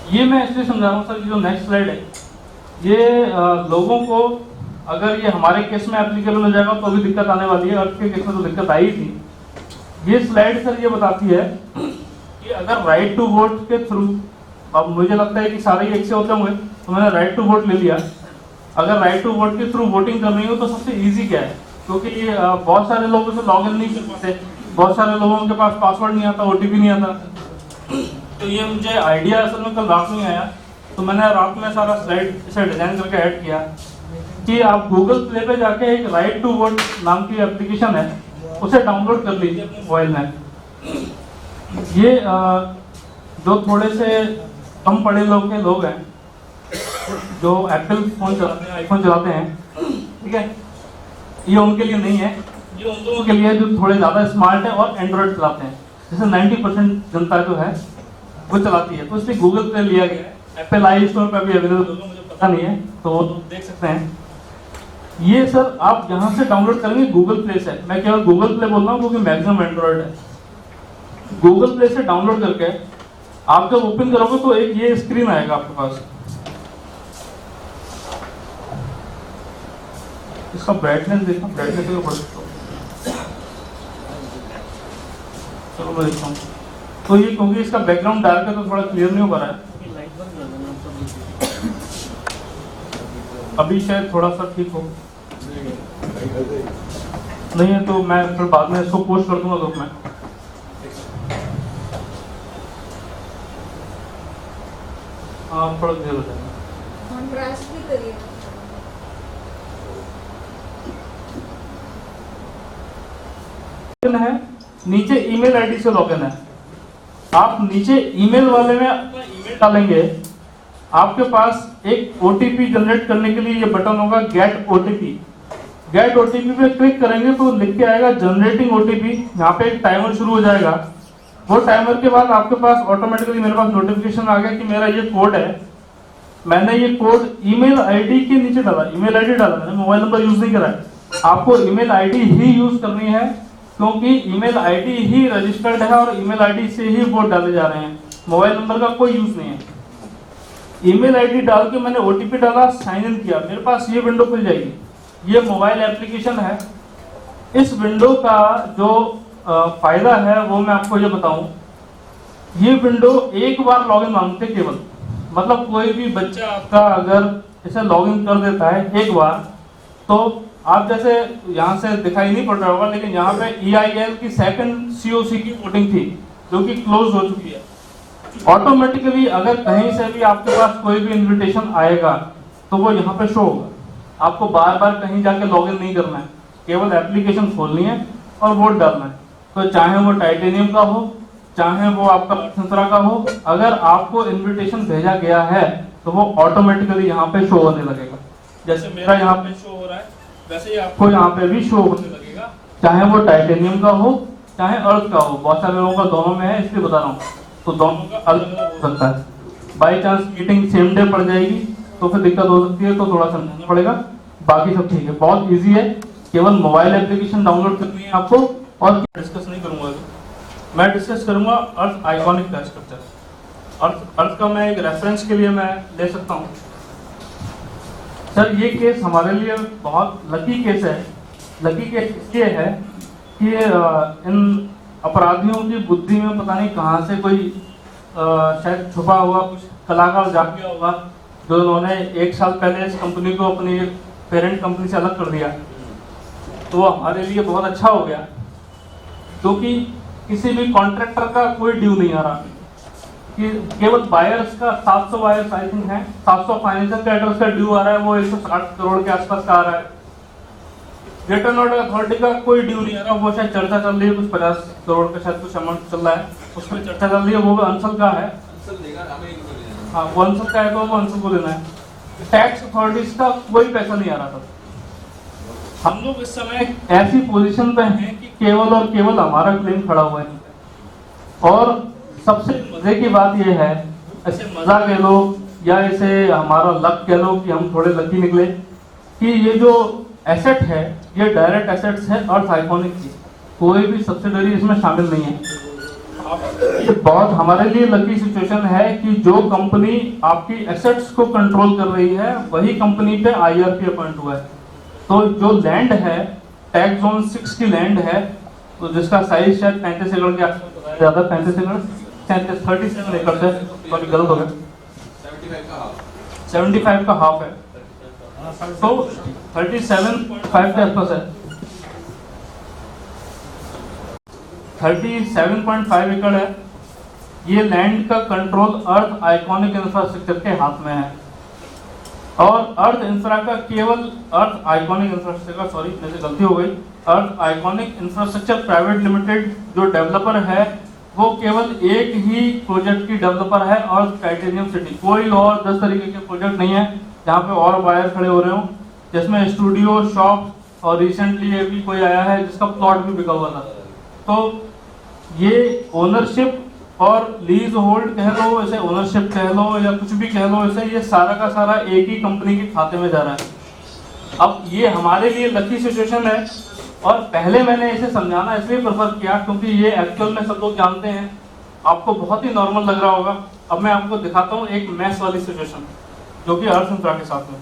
ये मैं इसलिए समझा रहा हूँ सर, जो नेक्स्ट स्लाइड है ये लोगों को अगर ये हमारे केस में एप्लीकेबल हो जाएगा तो भी दिक्कत आने वाली है, अर्थ के केस में तो दिक्कत आई थी। ये स्लाइड सर ये बताती है कि अगर राइट टू वोट के थ्रू, अब मुझे लगता है कि सारे एक से होते होंगे तो मैंने राइट टू वोट ले लिया। अगर राइट टू वोट के थ्रू वोटिंग करनी हो तो सबसे इजी क्या है, क्योंकि ये बहुत सारे लोग उसे लॉग इन नहीं कर पाते, बहुत सारे लोगों के पास पासवर्ड नहीं आता, ओटीपी नहीं आता। तो ये मुझे आइडिया असल में कल रात में आया, तो मैंने रात में सारा स्लाइड इसे डिजाइन करके ऐड किया कि आप गूगल प्ले पे जाके एक राइट टू वोट नाम की एप्लीकेशन है उसे डाउनलोड कर लीजिए अपने मोबाइल में। ये जो थोड़े से कम पढ़े लोग हैं जो एप्पल फोन चलाते हैं, आईफोन चलाते हैं, ठीक है, ये उनके लिए नहीं है। ये उन लोगों के लिए जो थोड़े ज़्यादा स्मार्ट है और एंड्रॉइड चलाते हैं, जैसे 90% जनता जो है वो चलाती है। तो इसलिए गूगल पे लिया गया है। एप्पल आई स्टोर पर भी अवेलेबल होगा, मुझे पता नहीं है, तो वो देख सकते हैं। ये सर आप यहाँ से डाउनलोड करेंगे गूगल प्ले से, मैं केवल गूगल प्ले बोल रहा हूँ क्योंकि मैक्सिमम एंड्रॉइड है। गूगल प्ले से डाउनलोड करके आप जब ओपन करोगे तो एक ये स्क्रीन आएगा आपके पास। इसका ब्राइटनेस देखो, ब्राइटनेस को बढ़ा, चलो मैं देखता हूँ। तो ये क्योंकि इसका बैकग्राउंड डार्क है तो थोड़ा क्लियर नहीं हो पा रहा है। अभी शायद थोड़ा सा ठीक हो, नहीं है तो मैं फिर बाद में इसको पोस्ट कर दूंगा ग्रुप में। हाँ थोड़ा क्लियर हो जाएगा। कॉन्ट्रास्ट भी करिए। है नीचे ईमेल आईडी से लॉगिन है। आप नीचे ईमेल वाले में अपना ईमेल डालेंगे, आपके पास एक ओटीपी जनरेट करने के लिए ये बटन होगा गेट ओटीपी। गेट ओटीपी पे क्लिक करेंगे तो लिख के आएगा जनरेटिंग ओटीपी। यहाँ पे एक टाइमर शुरू हो जाएगा। वो टाइमर के बाद आपके पास ऑटोमेटिकली मेरे पास नोटिफिकेशन आ गया कि मेरा ये कोड है। मैंने ये कोड ईमेल आईडी के नीचे डाला, ईमेल आईडी डाला, मैंने मोबाइल नंबर यूज नहीं करा है। आपको ईमेल आईडी ही यूज करनी है क्योंकि ईमेल आईडी ही रजिस्टर्ड है और ईमेल आईडी से ही वोट डाले जा रहे हैं, मोबाइल नंबर का कोई यूज नहीं है। ईमेल आईडी डाल के मैंने ओटीपी डाला, साइन इन किया, मेरे पास ये विंडो खुल जाएगी। ये मोबाइल एप्लीकेशन है। इस विंडो का जो फायदा है वो मैं आपको ये बताऊं। ये विंडो एक बार लॉगिन मांगते केवल, मतलब कोई भी बच्चा आपका अगर इसे लॉगिन कर देता है एक बार, तो आप जैसे यहाँ से दिखाई नहीं पड़ रहा होगा लेकिन यहाँ पे EIL की सेकंड COC की वोटिंग थी जो कि क्लोज हो चुकी है। ऑटोमेटिकली अगर कहीं से भी आपके पास कोई भी इनविटेशन आएगा तो वो यहाँ पे शो होगा। आपको बार बार कहीं जाके लॉगिन नहीं करना है, केवल एप्लीकेशन खोलनी है और वोट डालना है। तो चाहे वो टाइटेनियम का हो, चाहे वो आपका संतरा का हो, अगर आपको इनविटेशन भेजा गया है तो वो ऑटोमेटिकली यहाँ पे शो होने लगेगा। जैसे मेरा यहाँ पे शो हो रहा है वैसे ही आपको यहाँ पे भी शो होने लगेगा, चाहे वो टाइटेनियम का हो चाहे अर्थ का हो। बहुत सारे लोगों का दोनों में है इसलिए बता रहा हूँ, तो दोनों का अलग अलग हो सकता है। By chance meeting same day पड़ जाएगी तो फिर दिक्कत हो सकती है, तो थोड़ा समझना पड़ेगा। बाकी सब ठीक है, बहुत इजी है। केवल मोबाइल एप्लीकेशन डाउनलोड करनी है आपको और डिस्कस नहीं करूंगा अभी। मैं डिस्कस करूंगा अर्थ आइकॉनिक का स्ट्रक्चर। अर्थ का मैं एक रेफरेंस के लिए मैं ले सकता हूँ। सर ये केस हमारे लिए बहुत लकी केस है। लकी केस इसलिए है कि इन अपराधियों की बुद्धि में पता नहीं कहाँ से कोई शायद छुपा हुआ कुछ कलाकार जाग गया होगा, जो उन्होंने 1 साल पहले इस कंपनी को अपनी पेरेंट कंपनी से अलग कर दिया। तो वो हमारे लिए बहुत अच्छा हो गया क्योंकि किसी भी कॉन्ट्रैक्टर का कोई ड्यू नहीं आ रहा कि केवल बायर्स का 700 बायर्स आई थिंक है, 700 फाइनेंशियल क्रेडिटर्स का ड्यू आ रहा है, वो 160 करोड़ के आसपास का आ रहा है। रिटर्न ऑर्डर अथॉरिटी का कोई ड्यू नहीं आ रहा, वो शायद चर्चा चल रही है, कुछ 50 करोड़ का शायद कुछ अमाउंट चल रहा है, उसमें चर्चा चल रही है, वो अंसल का है। हाँ वो अंसल का है तो वो अंसल को देना है। टैक्स अथॉरिटीज का कोई पैसा नहीं आ रहा था। हम लोग इस समय ऐसी पोजीशन पे हैं कि केवल और केवल हमारा क्लेम खड़ा हुआ है। और सबसे मजे की बात यह है, ऐसे मजा कह लो या इसे हमारा लक कह लो कि हम थोड़े लकी निकले, कि ये जो एसेट है ये डायरेक्ट एसेट्स है अर्थ आइकॉनिक की, कोई भी सब्सिडरी इसमें शामिल नहीं है। ये बहुत हमारे लिए लकी सिचुएशन है कि जो कंपनी आपकी एसेट्स को कंट्रोल कर रही है वही कंपनी पे IRP अपॉइंट हुआ है। तो जो लैंड है टैक्स जोन 6 की लैंड है, तो जिसका साइज शायद 35 एकड़ के आसपास, ज्यादा 35 एकड़ 37 एकड़ है, सॉरी गलत हो गया, 75 का हाफ है, तो 37.5 के आसपास है। 37.5 एकड़ है। ये लैंड का कंट्रोल अर्थ आइकॉनिक इंफ्रास्ट्रक्चर के हाथ में है। और अर्थ इंफ्रा का केवल अर्थ आइकॉनिक इंफ्रास्ट्रक्चर का, सॉरी मेरे से गलती हो गई, अर्थ आइकॉनिक इंफ्रास्ट्रक्चर प्राइवेट लिमिटेड जो डेवलपर है वो केवल एक ही प्रोजेक्ट की डेवलपर है और टाइटेनियम सिटी। कोई और 10 तरीके के प्रोजेक्ट नहीं है जहाँ पे और बायर खड़े हो रहे हो, जिसमें स्टूडियो, शॉप और रिसेंटली ये भी कोई आया है जिसका प्लॉट भी बिका हुआ था। तो ये ओनरशिप और लीज होल्ड कह लो, इसे ओनरशिप कह लो या कुछ भी कह लो, इसे ये सारा का सारा एक ही कंपनी के खाते में जा रहा है। अब ये हमारे लिए लकी सिचुएशन है, और पहले मैंने इसे समझाना इसलिए प्रेफर किया क्योंकि ये एक्चुअल में सब लोग जानते हैं, आपको बहुत ही नॉर्मल लग रहा होगा। अब मैं आपको दिखाता हूँ एक मैस वाली सिचुएशन जो कि अर्थ इंफ्रा के साथ में,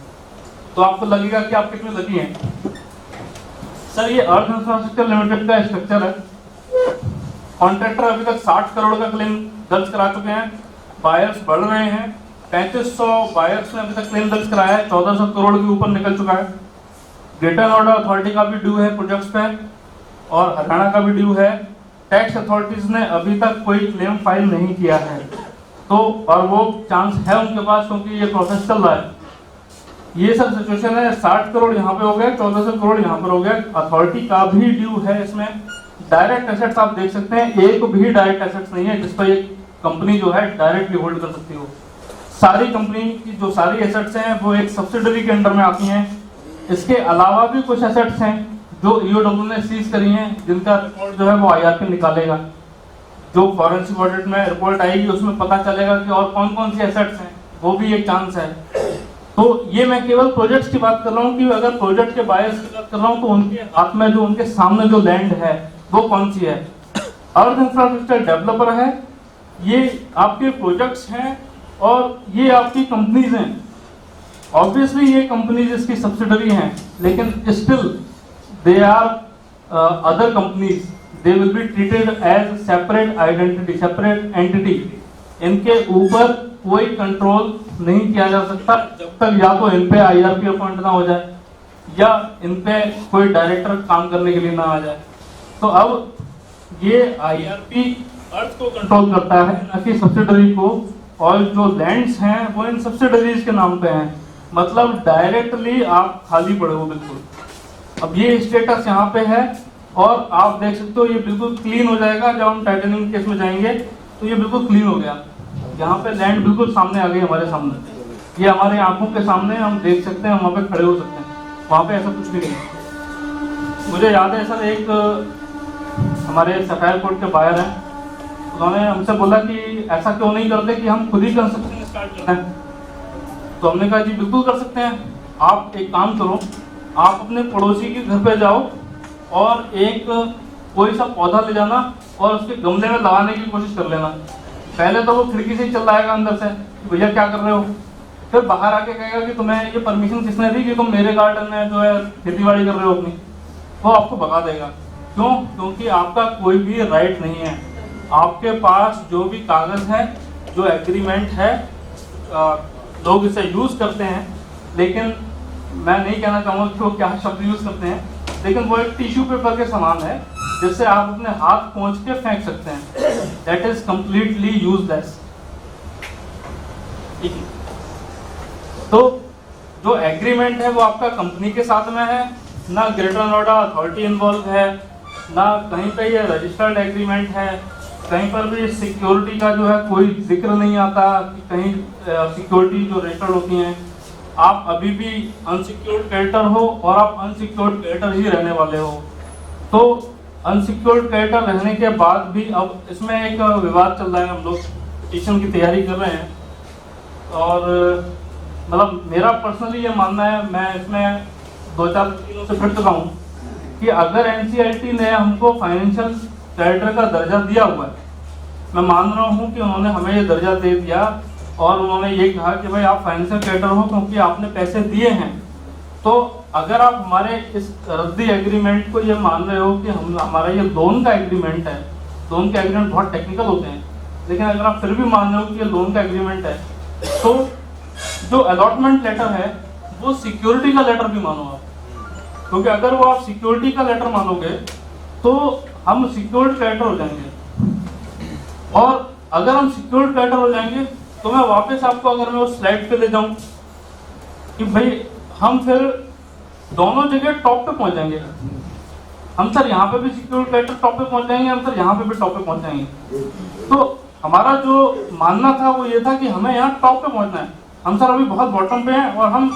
तो आपको लगेगा कि आप कितने लकी हैं। सर ये अर्थ इंफ्रास्ट्रक्चर लिमिटेड का स्ट्रक्चर है। कॉन्ट्रैक्टर अभी तक 60 करोड़ का क्लेम दर्ज करा चुके हैं, बायर्स बढ़ रहे हैं, 3500 बायर्स ने अभी तक क्लेम दर्ज कराया है, 1400 करोड़ के ऊपर निकल चुका है। ग्रेटर नोएडा अथॉरिटी का भी ड्यू है प्रोजेक्ट्स पे, और हरियाणा का भी ड्यू है। टैक्स अथॉरिटीज ने अभी तक कोई क्लेम फाइल नहीं किया है, तो और वो चांस है उनके पास क्योंकि ये प्रोसेस चल रहा है। ये सब सिचुएशन है, 60 करोड़ यहाँ पे हो गए, 1400 करोड़ यहाँ पर हो गया। अथॉरिटी का भी ड्यू है इसमें। डायरेक्ट एसेट्स आप देख सकते हैं, एक भी डायरेक्ट एसेट्स नहीं है जिस पर एक कंपनी जो है डायरेक्टली होल्ड कर सकती हो। सारी कंपनी की जो सारी एसेट्स हैं वो एक सब्सिडरी के अंडर में आती हैं। इसके अलावा भी कुछ एसेट्स हैं जो ईओडब्ल्यू ने सीज करी हैं, जिनका रिपोर्ट जो है वो आईआरपी निकालेगा। जो फॉरेंसिक ऑडिट में रिपोर्ट आएगी उसमें पता चलेगा कि और कौन कौन सी एसेट्स हैं, वो भी एक चांस है। तो ये मैं केवल प्रोजेक्ट्स की बात कर रहा हूँ कि अगर प्रोजेक्ट के बायर्स की बात कर रहा हूँ तो उनके हाथ में जो उनके सामने जो लैंड है वो कौन सी है। अर्थ इंफ्रास्ट्रक्चर डेवलपर है, ये आपके प्रोजेक्ट्स हैं और ये आपकी कंपनीज हैं। ऑब्वियसली ये कंपनीज इसकी सब्सिडरी हैं, लेकिन still they are other companies, they will be treated as separate identity, separate entity. इनके ऊपर कोई कंट्रोल नहीं किया जा सकता जब तक या तो इन पे आईआरपी अपॉइंट ना हो जाए या इन पे कोई डायरेक्टर काम करने के लिए ना आ जाए। तो अब ये आईआरपी अर्थ को कंट्रोल करता है, न कि सब्सिडरी को, और जो लैंड्स हैं वो इन सब्सिडरीज के नाम पे हैं। मतलब डायरेक्टली आप खाली पड़े हो बिल्कुल। अब ये स्टेटस यहाँ पे है और आप देख सकते हो ये बिल्कुल क्लीन हो जाएगा। जब हम टाइटेनियम केस में जाएंगे तो ये बिल्कुल क्लीन हो गया। यहाँ पे लैंड बिल्कुल सामने आ गई हमारे सामने, ये हमारे आंखों के सामने हम देख सकते हैं, वहाँ पे खड़े हो सकते हैं। वहाँ पे ऐसा कुछ भी नहीं। मुझे याद है सर, एक हमारे सफायर कोर्ट के बाहर हैं, उन्होंने हमसे बोला कि ऐसा क्यों नहीं करते कि हम खुद ही कंस्ट्रक्शन स्टार्ट करते हैं। तो हमने कहा जी बिल्कुल कर सकते हैं। आप एक काम करो, आप अपने पड़ोसी के घर पे जाओ और एक कोई सा पौधा ले जाना और उसके गमले में लगाने की कोशिश कर लेना। पहले तो वो खिड़की से ही चल आएगा अंदर से कि भैया क्या कर रहे हो, फिर बाहर आके कहेगा कि तुम्हें ये परमिशन किसने दी कि तुम मेरे गार्डन में जो है खेती-बाड़ी कर रहे हो अपनी। वो आपको भगा देगा। क्यों? क्योंकि आपका कोई भी राइट नहीं है। आपके पास जो भी कागज है, जो एग्रीमेंट है, लोग इसे यूज करते हैं, लेकिन मैं नहीं कहना चाहूँगा कि वो क्या शब्द यूज करते हैं, लेकिन वो एक टिश्यू पेपर के समान है जिससे आप अपने हाथ पहुँच के फेंक सकते हैं। That is completely useless. तो जो एग्रीमेंट है वो आपका कंपनी के साथ में है, ना ग्रेटर नोएडा अथॉरिटी इन्वॉल्व है, ना कहीं पे ये रजिस्टर्ड एग्रीमेंट है। कहीं पर भी सिक्योरिटी का जो है कोई जिक्र नहीं आता कि कहीं सिक्योरिटी जो रजिस्टर्ड होती हैं। आप अभी भी अनसिक्योर्ड क्रेडिटर हो और आप अनसिक्योर्ड क्रेडिटर ही रहने वाले हो। तो अनसिक्योर्ड क्रेडिटर रहने के बाद भी अब इसमें एक विवाद चल रहा है, हम लोग पिटीशन की तैयारी कर रहे हैं, और मतलब मेरा पर्सनली ये मानना है, मैं इसमें 2-4 दिनों से फिर चुका हूँ कि अगर एनसीएलटी ने हमको फाइनेंशियल क्रेडिटर का दर्जा दिया हुआ है, मैं मान रहा हूँ कि उन्होंने हमें ये दर्जा दे दिया और उन्होंने ये कहा कि भाई आप फाइनेंशियल क्रेडिटर हो क्योंकि आपने पैसे दिए हैं। तो अगर आप हमारे इस रद्दी एग्रीमेंट को ये मान रहे हो कि हमारा ये लोन का एग्रीमेंट है, लोन के एग्रीमेंट बहुत टेक्निकल होते हैं, लेकिन अगर आप फिर भी मान रहे हो कि ये लोन का एग्रीमेंट है, तो जो अलॉटमेंट लेटर है वो सिक्योरिटी का लेटर भी मानो आप। क्योंकि अगर वो आप सिक्योरिटी का लेटर मानोगे तो हम सिक्योर्ड क्रेडिटर हो जाएंगे, और अगर हम सिक्योर्ड क्रेडिटर हो जाएंगे तो मैं वापस आपको अगर मैं उस स्लाइड पे ले जाऊं कि भाई हम फिर दोनों जगह टॉप पे पहुंच जाएंगे। हम सर यहाँ पे भी सिक्योर्ड क्रेडिटर टॉप पे पहुंच जाएंगे, हम सर यहाँ पे भी टॉप पे पहुंच जाएंगे। तो हमारा जो मानना था वो ये था कि हमें यहाँ टॉप पे पहुंचना है। हम सर अभी बहुत बॉटम पे हैं और हम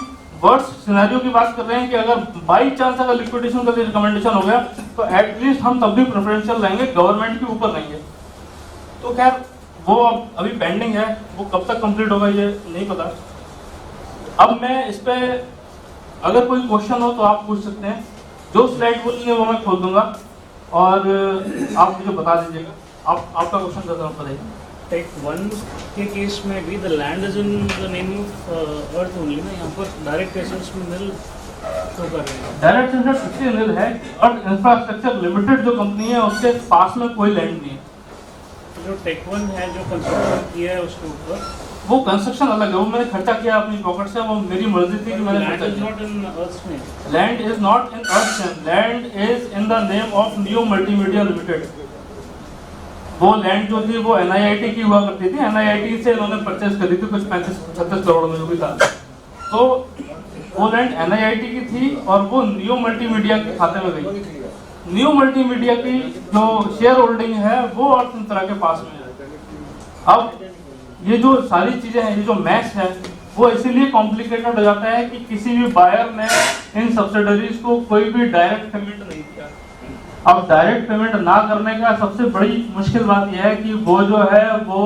वर्स्ट सिनेरियो की बात कर रहे हैं कि अगर बाई चांस अगर लिक्विडेशन का रिकमेंडेशन हो गया तो एटलीस्ट हम तब भी प्रेफरेंशियल रहेंगे, गवर्नमेंट के ऊपर रहेंगे। तो खैर वो अब अभी पेंडिंग है, वो कब तक कंप्लीट होगा ये नहीं पता। अब मैं इस पे अगर कोई क्वेश्चन हो तो आप पूछ सकते हैं। जो स्लाइड बोलेंगे वो मैं खोल दूंगा और आप मुझे बता दीजिएगा। आपका क्वेश्चन जरा बताइए। टेक 1 के केस में भी the land is in the name of earth only ना, यहाँ पर डायरेक्ट एसेट्स में मिल तो कर रहे हैं। डायरेक्ट एसेट्स इसलिए निल है कि अर्थ इंफ्रास्ट्रक्चर लिमिटेड जो कंपनी है उसके पास में कोई लैंड नहीं है। जो टेक 1 है जो कंस्ट्रक्शन किया है उसके ऊपर, वो कंस्ट्रक्शन अलग है, वो मैंने खर्चा किया अपनी पॉकेट से, वो मेरी मर्जी थी कि मैंने लैंड खर्चा इज किया। नॉट इन अर्थ में। Land is not in earth name, land is in the name of new multimedia limited. वो लैंड जो थी वो NIIT की हुआ करती थी, NIIT से इन्होंने परचेज करी थी कुछ 35-37 करोड़ में जो भी था। तो वो लैंड NIIT की थी और वो न्यू मल्टीमीडिया के खाते में गई। न्यू मल्टीमीडिया की जो शेयर होल्डिंग है वो अर्थ इंफ्रा के पास में है। अब ये जो सारी चीजें हैं, ये जो मैच है वो इसीलिए कॉम्प्लिकेटेड हो जाता है कि किसी भी बायर ने इन सब्सिडरीज को कोई भी डायरेक्ट पेमेंट नहीं किया। अब डायरेक्ट पेमेंट ना करने का सबसे बड़ी मुश्किल बात यह है कि वो जो है वो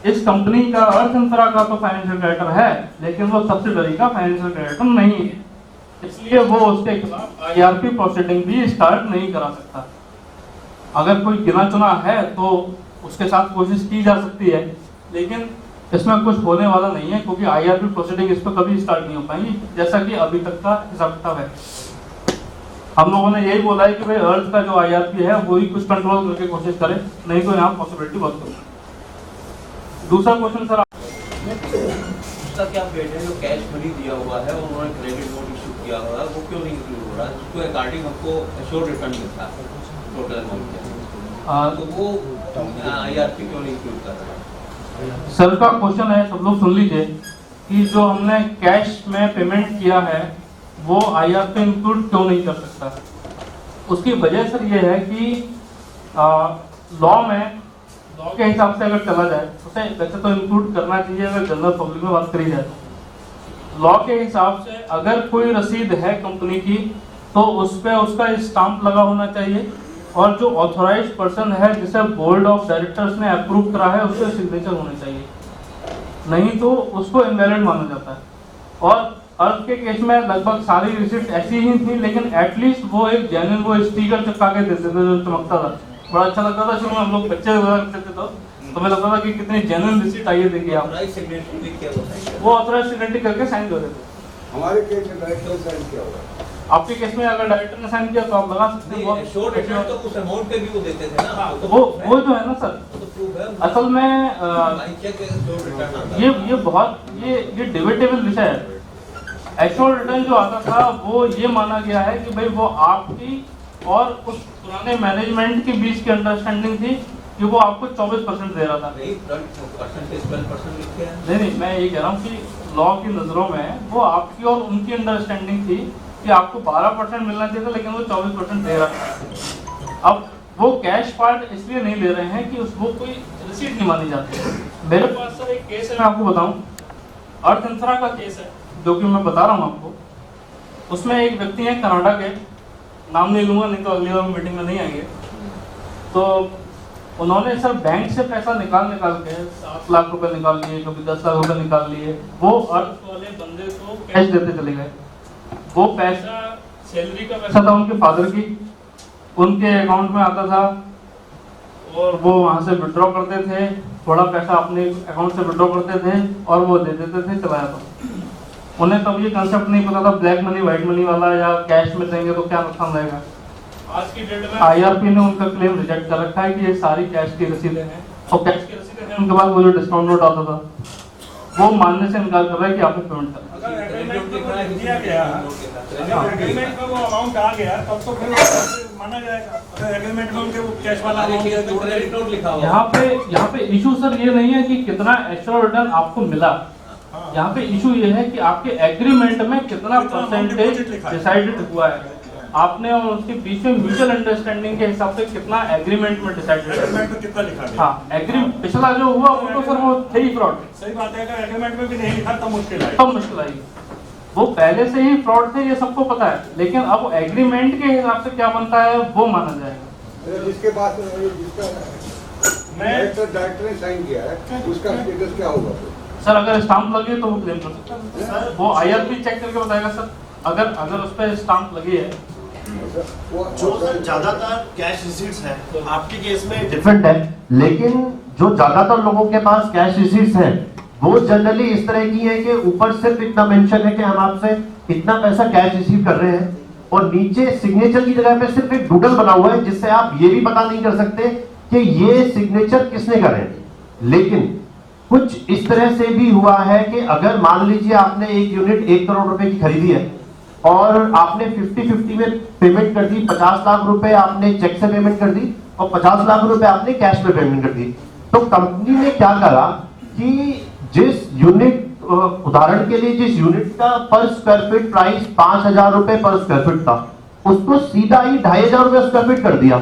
इस कंपनी का अर्थ इंफ्रा का तो फाइनेंशियल क्रेडिटर है, लेकिन वो सब्सिडरी का फाइनेंशियल क्रेडिटर नहीं है, इसलिए वो उसके खिलाफ IRP प्रोसीडिंग भी स्टार्ट नहीं करा सकता। अगर कोई गिना चुना है तो उसके साथ कोशिश की जा सकती है, लेकिन इसमें कुछ होने वाला नहीं है क्योंकि IRP प्रोसीडिंग इस पर कभी स्टार्ट नहीं हो पाएंगी, जैसा कि अभी तक का हिसाब किताब है। हम लोगों ने यही बोला है कि भाई अर्थ का जो IRP है वो ही कुछ कंट्रोल करके कोशिश करे, नहीं तो यहाँ पॉसिबिलिटी बहुत कम है। दूसरा क्वेश्चन सर, उसका क्या अपडेट है? जो कैश मनी दिया हुआ है और उन्होंने क्रेडिट नोट इशू किया हुआ है वो क्यों नहीं इंक्लूड हो रहा है? उसको अकॉर्डिंग हमको एश्योर्ड रिटर्न मिलता है टोटल अमाउंट का, तो वो IRP क्यों नहीं इंक्लूड कर रहा है? सर का क्वेश्चन है, सब लोग सुन लीजिए, कि जो हमने कैश में पेमेंट किया है वो IRP इंक्लूड क्यों नहीं कर सकता। उसकी वजह सर ये है कि लॉ के हिसाब से अगर चला जाए उसे वैसे तो इंक्लूड करना चाहिए अगर जनरल पब्लिक में बात करी जाए तो। लॉ के हिसाब से अगर कोई रसीद है कंपनी की तो उस पर उसका स्टाम्प लगा होना चाहिए और जो ऑथोराइज्ड पर्सन है जिसे बोर्ड ऑफ डायरेक्टर्स ने अप्रूव करा है उसके सिग्नेचर होने चाहिए, नहीं तो उसको इनवैलिड माना जाता है। और अर्थ के केस में लगभग सारी रिसिप्ट ऐसी ही थी, लेकिन एटलीस्ट वो एक जेन्युइन वो स्टिकर चिपका के देते थे जो चमकता था, बड़ा अच्छा लगता था। शुरू में हम लोग बच्चे करते थे तो हमें लगता था कि कितनी जेन्युइन रिसिप्ट आई है, देखिए आप। वो ऑथराइज्ड सिग्नेचर करके साइन कर देते। हमारे केस में डायरेक्टर साइन किया हुआ है। आपके केस में अगर डायरेक्टर ने साइन किया तो आप लगा सकते हैं। एश्योर्ड रिटर्न तो उस अमाउंट पे भी वो देते थे ना, वो जो है ना सर, तो प्रूफ है असल में चेक एश्योर्ड रिटर्न आता है। ये बहुत ये डिबेटेबल विषय है। एश्योर्ड रिटर्न जो आता था वो ये माना गया है कि भाई वो आपकी और उस पुराने मैनेजमेंट के बीच की अंडरस्टैंडिंग थी कि वो आपको 24% दे रहा था। नहीं, परसेंटेज 12% लिखे हैं। नहीं, मैं ये कह रहा हूँ कि लॉ की नज़रों में वो आपकी और उनकी अंडरस्टैंडिंग थी कि आपको 12% मिलना चाहिए था, लेकिन वो 24% दे रहा था। अब वो कैश पार्ट इसलिए नहीं ले रहे हैं कि वो कोई रिसीट नहीं मानी जाती। मेरे पास सर एक केस है, मैं आपको बताऊं, अर्थ इंफ्रा का केस है जो कि मैं बता रहा हूँ आपको। उसमें एक व्यक्ति है कनाडा के, नाम नहीं लूंगा नहीं तो अगली बार मीटिंग में नहीं आएंगे। तो उन्होंने सर बैंक से पैसा निकाल के 7 लाख रुपए निकाल लिए, कभी 10 लाख रुपए निकाल लिए। वो अर्थ वाले बंदे को कैश देते चले गए। वो पैसा सैलरी का पैसा था उनके फादर की, उनके अकाउंट में आता था और वो वहां से विड्रॉ करते थे, थोड़ा पैसा अपने अकाउंट से विड्रॉ करते थे और वो दे देते थे, चला जाता। उन्हें तब ये कंसेप्ट नहीं पता था ब्लैक मनी व्हाइट मनी वाला, या कैश में देंगे तो क्या नुकसान रहेगा। आज की डेट में IRP ने उनका क्लेम रिजेक्ट कर रखा है कि ये सारी कैश की रसीदें हैं, और कैश की रसीदें हैं उनके पास, वो जो डिस्काउंट नोट आता था वो मानने से इनकार कर रहा है कि आपने पेमेंट कर। अगर एग्रीमेंट में दिया गया, अगर एग्रीमेमेंट में वो अमाउंट आ गया तब तो फिर माना जाएगा। अगर एग्रीमेंट में उनके वो कैश वाला क्रेडिट नोट लिखा हुआ यहाँ पे इशू सर ये नहीं है कि कितना एश्योर्ड रिटर्न आपको मिला, यहाँ पे इशू ये है कि आपके एग्रीमेंट में कितना परसेंटेज डिसाइडेड हुआ है, आपने और उसके बीच में म्यूचुअल अंडरस्टैंडिंग के हिसाब से कितना एग्रीमेंट में डिसाइडेड है। एग्रीमेंट में कितना लिखा गया? हाँ, पिछला जो हुआ वो तो सर वो थे ही फ्रॉड। सही बात है, अगर एग्रीमेंट में भी नहीं लिखा तो मुश्किल है। तब मुश्किल आई, वो पहले से ही फ्रॉड थे ये सबको पता है, लेकिन अब एग्रीमेंट के हिसाब से क्या बनता है वो माना जाएगा। जिसके पास जिसका डायरेक्टर ने साइन किया है उसका स्टेटस क्या होगा? सर अगर स्टाम्प लगी है तो वो क्लेम कर सकता है सर, वो IRP चेक करके बताएगा सर। अगर उस पर स्टाम्प लगी है जो सर ज्यादातर कैश रिसीट्स है आपके केस में डिफरेंट है, लेकिन जो ज्यादातर लोगों के पास कैश रिसीट्स है वो जनरली इस तरह की है कि ऊपर सिर्फ इतना मेंशन है कि हम आपसे इतना पैसा कैश रिसीव कर रहे हैं और नीचे सिग्नेचर की जगह पे सिर्फ एक डूडल बना हुआ है जिससे आप ये भी पता नहीं कर सकते कि ये सिग्नेचर किसने करे हैं। लेकिन कुछ इस तरह से भी हुआ है कि अगर मान लीजिए आपने एक यूनिट 1 करोड़ रुपए की खरीदी है और आपने 50-50 में पेमेंट कर दी, 50 लाख रुपए आपने चेक से पेमेंट कर दी और 50 लाख रुपए आपने कैश में पेमेंट कर दी। तो कंपनी ने क्या करा कि जिस यूनिट, उदाहरण के लिए जिस यूनिट का पर स्क्वायर फीट प्राइस 5,000 रुपए पर स्क्वायर फीट था, उसको सीधा ही 2,500 रुपए स्क्वायर फीट कर दिया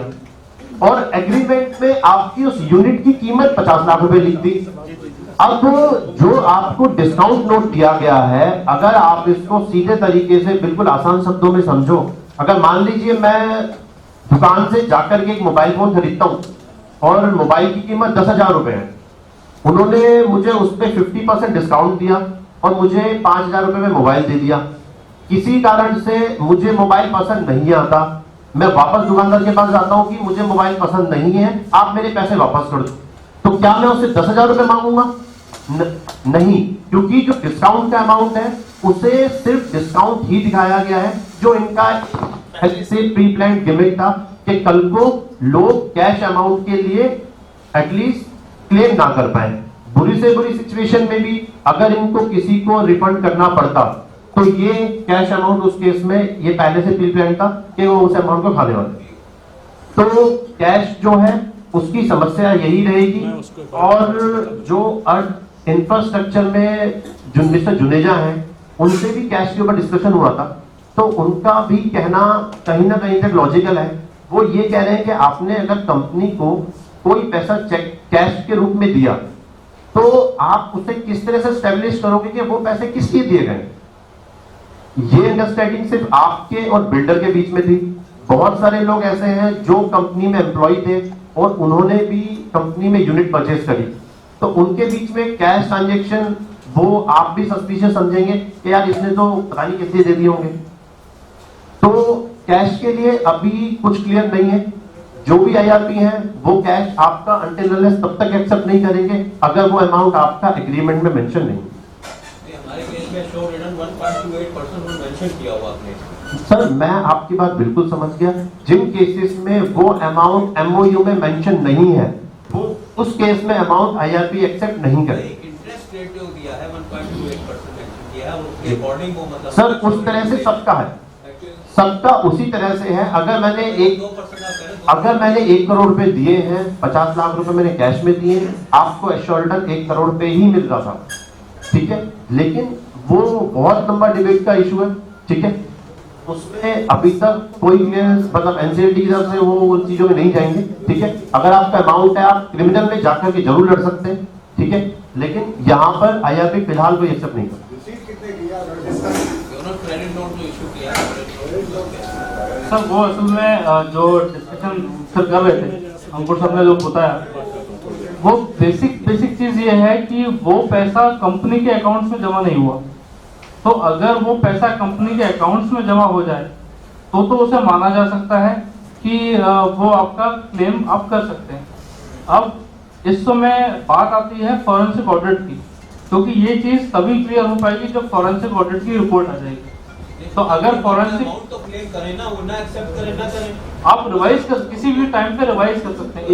और एग्रीमेंट में आपकी उस यूनिट की कीमत 50 लाख रुपए लिख दी। अब जो आपको डिस्काउंट नोट दिया गया है, अगर आप इसको सीधे तरीके से बिल्कुल आसान शब्दों में समझो, अगर मान लीजिए मैं दुकान से जाकर के एक मोबाइल फोन खरीदता हूं और मोबाइल की कीमत 10,000 रुपए है, उन्होंने मुझे उस पर 50% डिस्काउंट दिया और मुझे 5,000 रुपए में मोबाइल दे दिया। किसी कारण से मुझे मोबाइल पसंद नहीं आता, मैं वापस दुकानदार के पास जाता हूं कि मुझे मोबाइल पसंद नहीं है, आप मेरे पैसे वापस कर दो, तो क्या मैं उससे 10,000 रुपए मांगूंगा? नहीं, क्योंकि जो डिस्काउंट का अमाउंट है उसे सिर्फ डिस्काउंट ही दिखाया गया है, जो इनका ऐसे प्री प्लान्ड गिमिक था कि कल को लोग कैश अमाउंट के लिए एटलीस्ट क्लेम ना कर पाए। बुरी से बुरी सिचुएशन में भी अगर इनको किसी को रिफंड करना पड़ता तो ये कैश अमाउंट उस केस में ये पहले से प्री प्लान था कि वो उस अमाउंट को खाने वाले। तो कैश जो है उसकी समस्या यही रहेगी। और जो अर्थ इंफ्रास्ट्रक्चर में जो मिस्टर जुनेजा हैं उनसे भी कैश के ऊपर डिस्कशन हुआ था, तो उनका भी कहना कहीं ना कहीं तक लॉजिकल है। वो ये कह रहे हैं कि आपने अगर कंपनी को कोई पैसा चेक कैश के रूप में दिया तो आप उसे किस तरह से स्टैब्लिश करोगे कि वो पैसे किस लिए दिए गए। ये अंडरस्टैंडिंग सिर्फ आपके और बिल्डर के बीच में थी। बहुत सारे लोग ऐसे हैं जो कंपनी में एम्प्लॉय थे और उन्होंने भी कंपनी में यूनिट परचेज करी, तो उनके बीच में कैश ट्रांजैक्शन वो आप भी सस्पिशियस समझेंगे कि यार इसने तो पता नहीं कितने दे दिए होंगे। तो कैश के लिए अभी कुछ क्लियर नहीं है। जो भी IRP है वो कैश आपका अनटिल अनलेस तब तक एक्सेप्ट नहीं करेंगे अगर वो अमाउंट आपका एग्रीमेंट में मेंशन नहीं है। हमारे केस में शो रिटर्न 1.28% मेंशन किया हुआ आपने। सर मैं आपकी बात बिल्कुल समझ गया। जिन केसेस में वो अमाउंट MOU में मेंशन नहीं है वो उस केस में अमाउंट IRP एक्सेप्ट नहीं करेगी। इंटरेस्ट रेट जो दिया है 1.28% मेंशन किया है, उसके अकॉर्डिंग वो मतलब सर उस तरह से सबका है, सबका उसी तरह से है। अगर मैंने 1 करोड़ रुपए दिए हैं, 50 लाख रुपए मैंने कैश में दिए, आपको एश्योर्ड 1 करोड़ रुपए ही मिल रहा था, ठीक है। लेकिन वो बहुत लंबा डिबेट का इशू है, ठीक है। उसमें अभी तक कोई क्लियरेंस मतलब NCLT की तरफ से वो उन चीजों में नहीं जाएंगे, ठीक है। अगर आपका अमाउंट है आप क्रिमिनल में जाकर के जरूर लड़ सकते हैं, ठीक है। लेकिन यहाँ पर IRP फिलहाल कोई एक्सेप्ट नहीं करता। क्रेडिट नोट जो इशू किया सर वो असल में जो डिस्कशन सर कर रहे थे, अंकुर सर ने जो बताया वो बेसिक चीज ये है कि वो पैसा कंपनी के अकाउंट्स में जमा नहीं हुआ। तो अगर वो पैसा कंपनी के अकाउंट्स में जमा हो जाए तो उसे माना जा सकता है कि वो आपका क्लेम आप कर सकते हैं। अब इस समय बात आती है फॉरेंसिक ऑडिट की, क्योंकि ये चीज तभी क्लियर हो पाएगी जब फॉरेंसिक ऑडिट की रिपोर्ट आ जाएगी। तो अगर फॉरेंसिक तो क्लेम करें ना, वो ना एक्सेप्ट करें ना करें, आप रिवाइज कर किसी भी टाइम पे रिवाइज कर सकते हैं।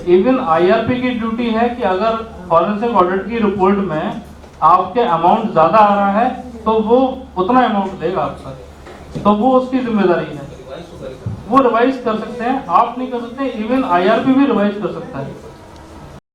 इवन IRP की ड्यूटी है कि अगर फॉरेंसिक ऑडिट की रिपोर्ट में आपके अमाउंट ज्यादा आ रहा है तो वो उतना अमाउंट देगा आपका, तो वो उसकी जिम्मेदारी है, वो रिवाइज कर सकते हैं। आप नहीं कर सकते, इवन IRP भी रिवाइज कर सकता है।